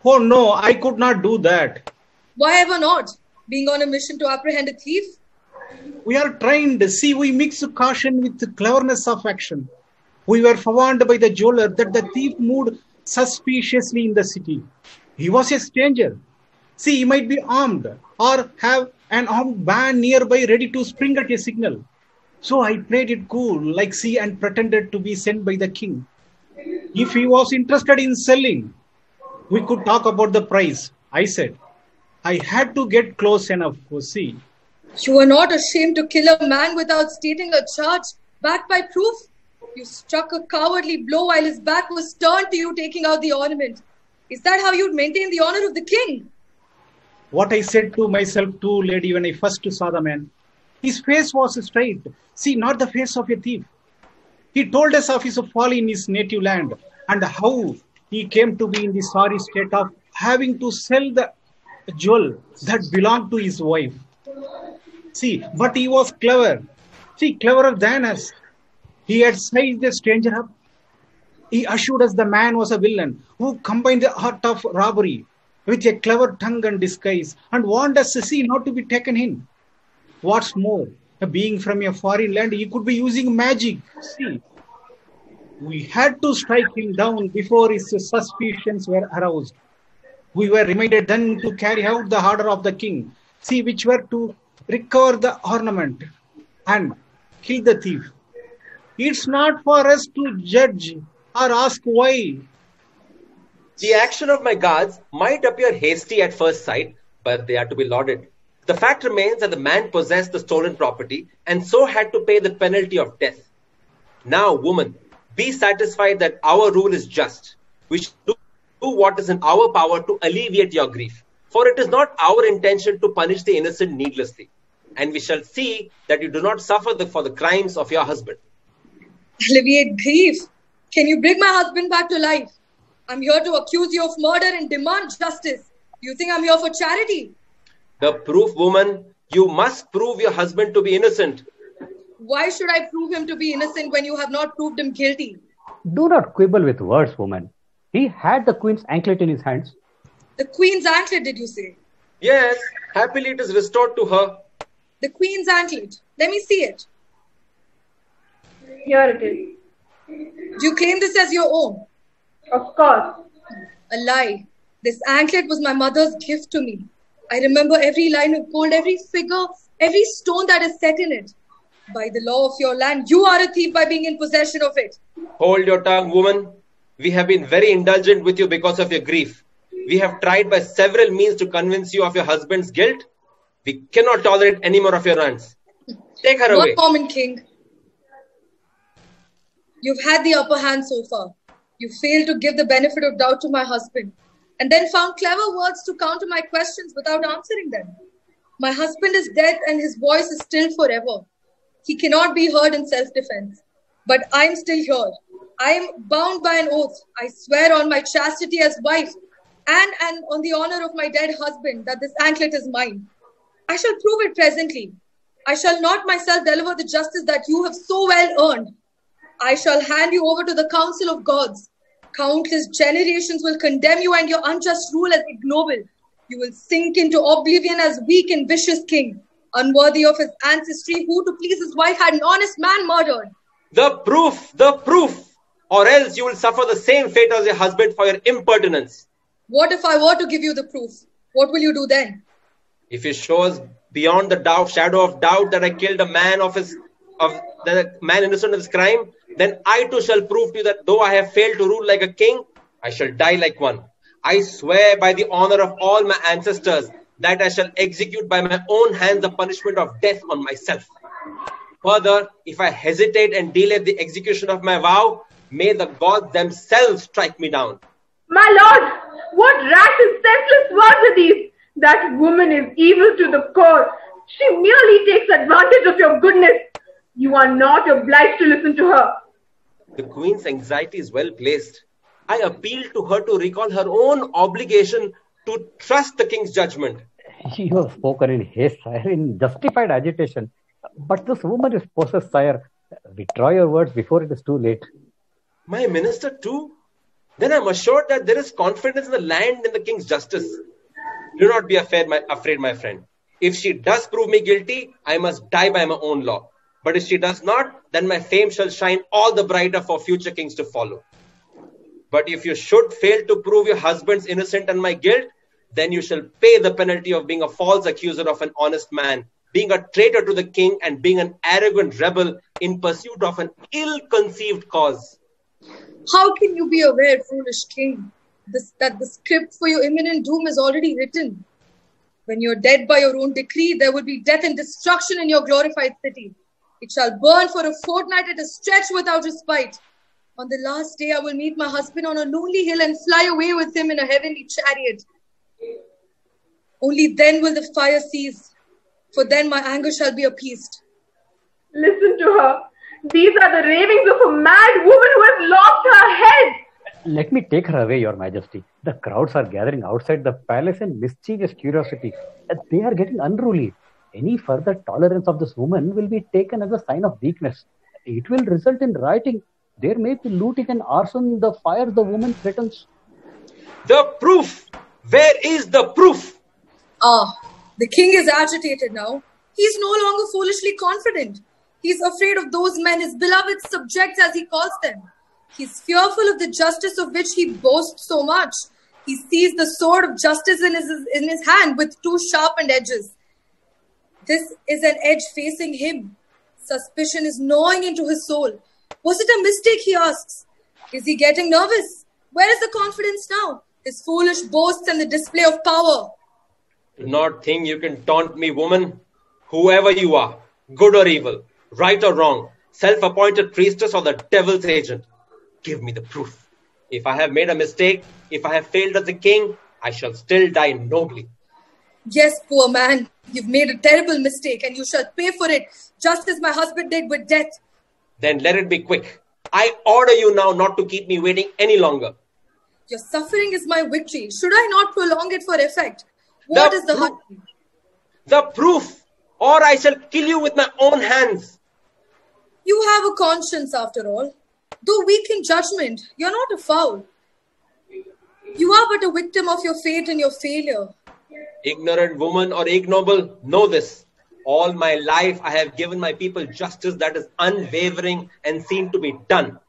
Oh no, I could not do that.
Why ever not? Being on a mission to apprehend a thief?
We are trained. See, we mix caution with the cleverness of action. We were forewarned by the jeweler that the thief moved suspiciously in the city. He was a stranger. See, he might be armed or have an armed band nearby ready to spring at a signal. So I played it cool, like see, and pretended to be sent by the king. If he was interested in selling, we could talk about the price. I said, I had to get close enough to see.
You were not ashamed to kill a man without stating a charge, backed by proof? You struck a cowardly blow while his back was turned to you taking out the ornament. Is that how you'd maintain the honor of the king?
What I said to myself too, lady, when I first saw the man. His face was straight. See, not the face of a thief. He told us of his folly in his native land and how he came to be in the sorry state of having to sell the jewel that belonged to his wife. See, but he was clever. See, cleverer than us. He had sized the stranger up. He assured us the man was a villain who combined the art of robbery with a clever tongue and disguise and warned us to see not to be taken in. What's more, being from a foreign land, he could be using magic. See, we had to strike him down before his suspicions were aroused. We were reminded then to carry out the order of the king, see, which were to recover the ornament and kill the thief. It's not for us to judge or ask why.
The action of my guards might appear hasty at first sight, but they are to be lauded. The fact remains that the man possessed the stolen property and so had to pay the penalty of death. Now, woman, be satisfied that our rule is just. We should do what is in our power to alleviate your grief. For it is not our intention to punish the innocent needlessly. And we shall see that you do not suffer for the crimes of your husband.
Alleviate grief? Can you bring my husband back to life? I'm here to accuse you of murder and demand justice. You think I'm here for charity?
The proof, woman, you must prove your husband to be innocent.
Why should I prove him to be innocent when you have not proved him guilty?
Do not quibble with words, woman. He had the queen's anklet in his hands.
The queen's anklet, did you say?
Yes, happily it is restored to her.
The queen's anklet. Let me see it.
Here it is.
Do you claim this as your own?
Of course.
A lie. This anklet was my mother's gift to me. I remember every line of gold, every figure, every stone that is set in it. By the law of your land, you are a thief by being in possession of it.
Hold your tongue, woman. We have been very indulgent with you because of your grief. We have tried by several means to convince you of your husband's guilt. We cannot tolerate any more of your runs. Take her away.
One moment, king. You've had the upper hand so far. You failed to give the benefit of doubt to my husband and then found clever words to counter my questions without answering them. My husband is dead and his voice is still forever. He cannot be heard in self-defense. But I'm still here. I am bound by an oath. I swear on my chastity as wife and on the honor of my dead husband that this anklet is mine. I shall prove it presently. I shall not myself deliver the justice that you have so well earned. I shall hand you over to the council of gods. Countless generations will condemn you and your unjust rule as ignoble. You will sink into oblivion as weak and vicious king, unworthy of his ancestry, who to please his wife had an honest man murdered.
The proof! Or else you will suffer the same fate as your husband for your impertinence.
What if I were to give you the proof? What will you do then?
If you show us beyond the shadow of doubt that I killed a man innocent of his crime, then I too shall prove to you that though I have failed to rule like a king, I shall die like one. I swear by the honor of all my ancestors that I shall execute by my own hands the punishment of death on myself. Further, if I hesitate and delay the execution of my vow, may the gods themselves strike me down.
My lord, what rash and senseless words are these? That woman is evil to the core. She merely takes advantage of your goodness. You are not obliged to listen to her.
The queen's anxiety is well placed. I appeal to her to recall her own obligation to trust the king's judgment.
You have spoken in haste, sire, in justified agitation. But this woman is possessed, sire. Withdraw your words before it is too late.
My minister too? Then I'm assured that there is confidence in the land and the king's justice. Do not be afraid, my friend. If she does prove me guilty, I must die by my own law. But if she does not, then my fame shall shine all the brighter for future kings to follow. But if you should fail to prove your husband's innocent and my guilt, then you shall pay the penalty of being a false accuser of an honest man, being a traitor to the king, and being an arrogant rebel in pursuit of an ill-conceived cause.
How can you be aware, foolish king, that the script for your imminent doom is already written? When you're dead by your own decree, there will be death and destruction in your glorified city. It shall burn for a fortnight at a stretch without respite. On the last day, I will meet my husband on a lonely hill and fly away with him in a heavenly chariot. Only then will the fire cease, for then my anger shall be appeased.
Listen to her. These are the ravings of a mad woman who has lost her head.
Let me take her away, your majesty. The crowds are gathering outside the palace in mischievous curiosity. They are getting unruly. Any further tolerance of this woman will be taken as a sign of weakness. It will result in rioting. There may be looting and arson in the fire the woman threatens.
The proof! Where is the proof?
The king is agitated now. He is no longer foolishly confident. He is afraid of those men, his beloved subjects as he calls them. He is fearful of the justice of which he boasts so much. He sees the sword of justice in his hand with two sharpened edges. This is an edge facing him. Suspicion is gnawing into his soul. Was it a mistake, he asks? Is he getting nervous? Where is the confidence now? His foolish boasts and the display of power.
Do not think you can taunt me, woman. Whoever you are, good or evil, right or wrong, self-appointed priestess or the devil's agent, give me the proof. If I have made a mistake, if I have failed as a king, I shall still die nobly.
Yes, poor man, you've made a terrible mistake and you shall pay for it, just as my husband did with death.
Then let it be quick. I order you now not to keep me waiting any longer.
Your suffering is my victory. Should I not prolong it for effect? What is the hurry?
The proof, or I shall kill you with my own hands.
You have a conscience after all. Though weak in judgment, you're not a foul. You are but a victim of your fate and your failure.
Ignorant woman or ignoble, know this. All my life I have given my people justice that is unwavering and seen to be done.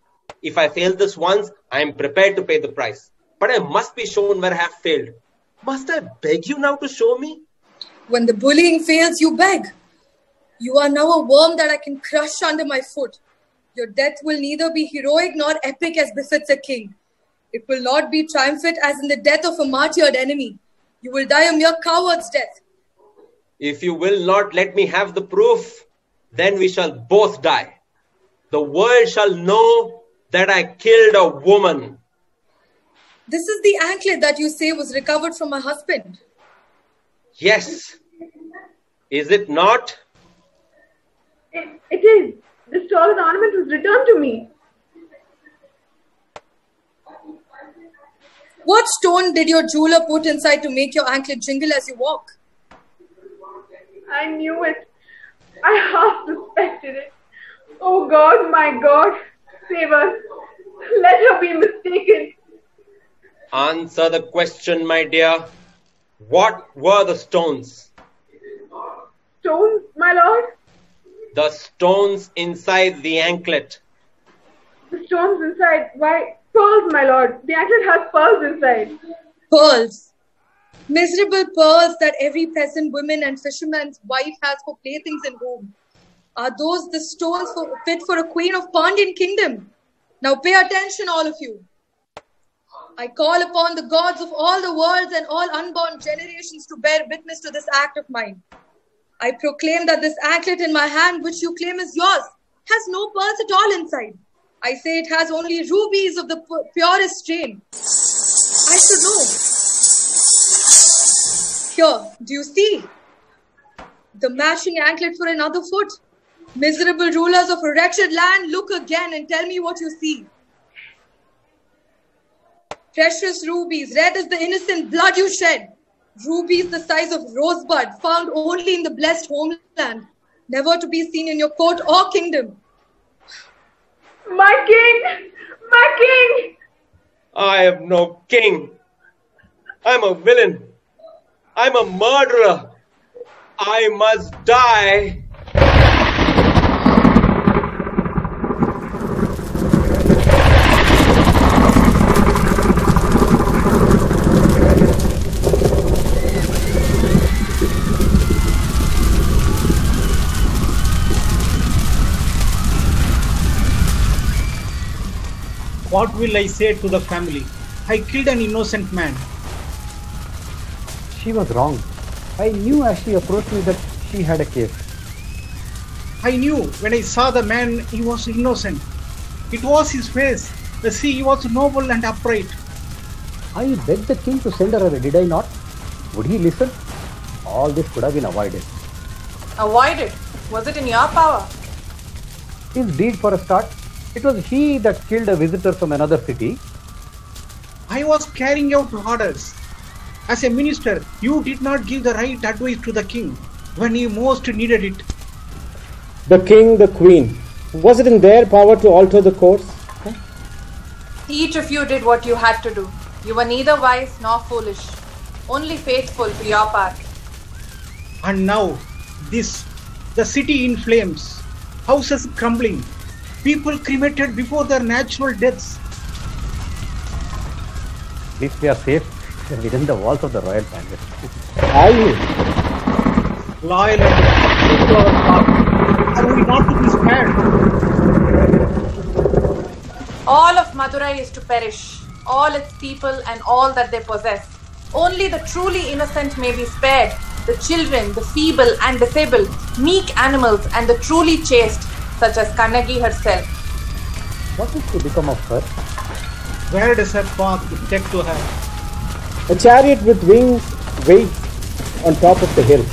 If I fail this once, I am prepared to pay the price. But I must be shown where I have failed. Must I beg you now to show me?
When the bullying fails, you beg. You are now a worm that I can crush under my foot. Your death will neither be heroic nor epic as befits a king. It will not be triumphant as in the death of a martyred enemy. You will die a mere coward's death.
If you will not let me have the proof, then we shall both die. The world shall know that I killed a woman.
This is the anklet that you say was recovered from my husband.
Yes. Is it not?
It is. The stolen ornament was returned to me.
What stone did your jeweler put inside to make your anklet jingle as you walk?
I knew it. I half suspected it. Oh God, my God, save us. Let her be mistaken.
Answer the question, my dear. What were the stones?
Stones, my lord?
The stones inside the anklet.
The stones inside? Why, pearls, my lord. The anklet has pearls inside.
Pearls. Miserable pearls that every peasant woman and fisherman's wife has for playthings in home. Are those the stones fit for a queen of Pandyan kingdom? Now pay attention, all of you. I call upon the gods of all the worlds and all unborn generations to bear witness to this act of mine. I proclaim that this anklet in my hand, which you claim is yours, has no pearls at all inside. I say it has only rubies of the purest strain. I should know. Here, do you see? The matching anklet for another foot. Miserable rulers of a wretched land, look again and tell me what you see. Precious rubies, red as the innocent blood you shed. Rubies the size of rosebud, found only in the blessed homeland, never to be seen in your court or kingdom.
My king! My king!
I am no king. I'm a villain. I'm a murderer. I must die.
What will I say to the family? I killed an innocent man.
She was wrong. I knew as she approached me that she had a case.
I knew when I saw the man, he was innocent. It was his face. See, he was noble and upright.
I begged the king to send her away, did I not? Would he listen? All this could have been avoided.
Avoided? Was it in your power?
Indeed, for a start, it was he that killed a visitor from another city.
I was carrying out orders. As a minister, you did not give the right advice to the king when he most needed it.
The king, the queen, was it in their power to alter the course?
Each of you did what you had to do. You were neither wise nor foolish, only faithful to your part.
And now, the city in flames, houses crumbling, people cremated before their natural deaths.
At least we are safe within the walls of the royal palace.
Are you?
Loyal and true to our cause, are we not to be spared?
All of Madurai is to perish, all its people and all that they possess. Only the truly innocent may be spared, the children, the feeble and disabled, meek animals and the truly chaste, such as Kannagi herself.
What is to become of her?
Where does her path take to her?
A chariot with wings waits on top of the hill.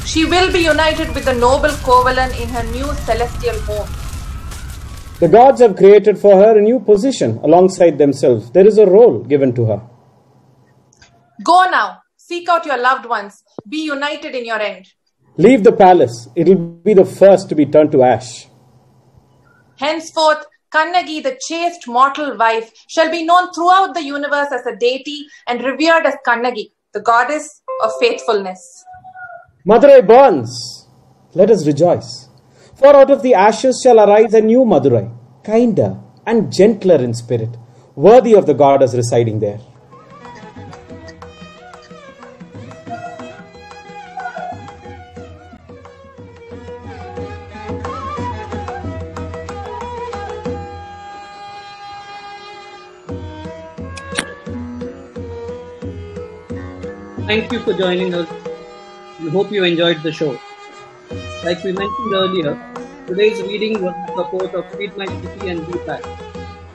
She will be united with the noble Kovalan in her new celestial home.
The gods have created for her a new position alongside themselves. There is a role given to her.
Go now, seek out your loved ones, be united in your end.
Leave the palace. It will be the first to be turned to ash.
Henceforth, Kannagi, the chaste mortal wife, shall be known throughout the universe as a deity and revered as Kannagi, the goddess of faithfulness.
Madurai burns. Let us rejoice. For out of the ashes shall arise a new Madurai, kinder and gentler in spirit, worthy of the goddess residing there.
Thank you for joining us. We hope you enjoyed the show. Like we mentioned earlier, today's reading was the support of Feed My City and BPAC,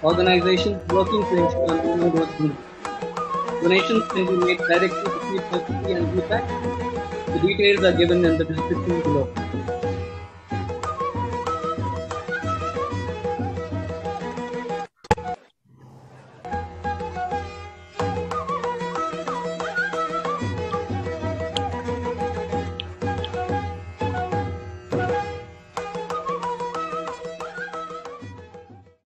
organizations working to ensure human growth needs. Donations can be made directly to Feed My City and BPAC. The details are given in the description below.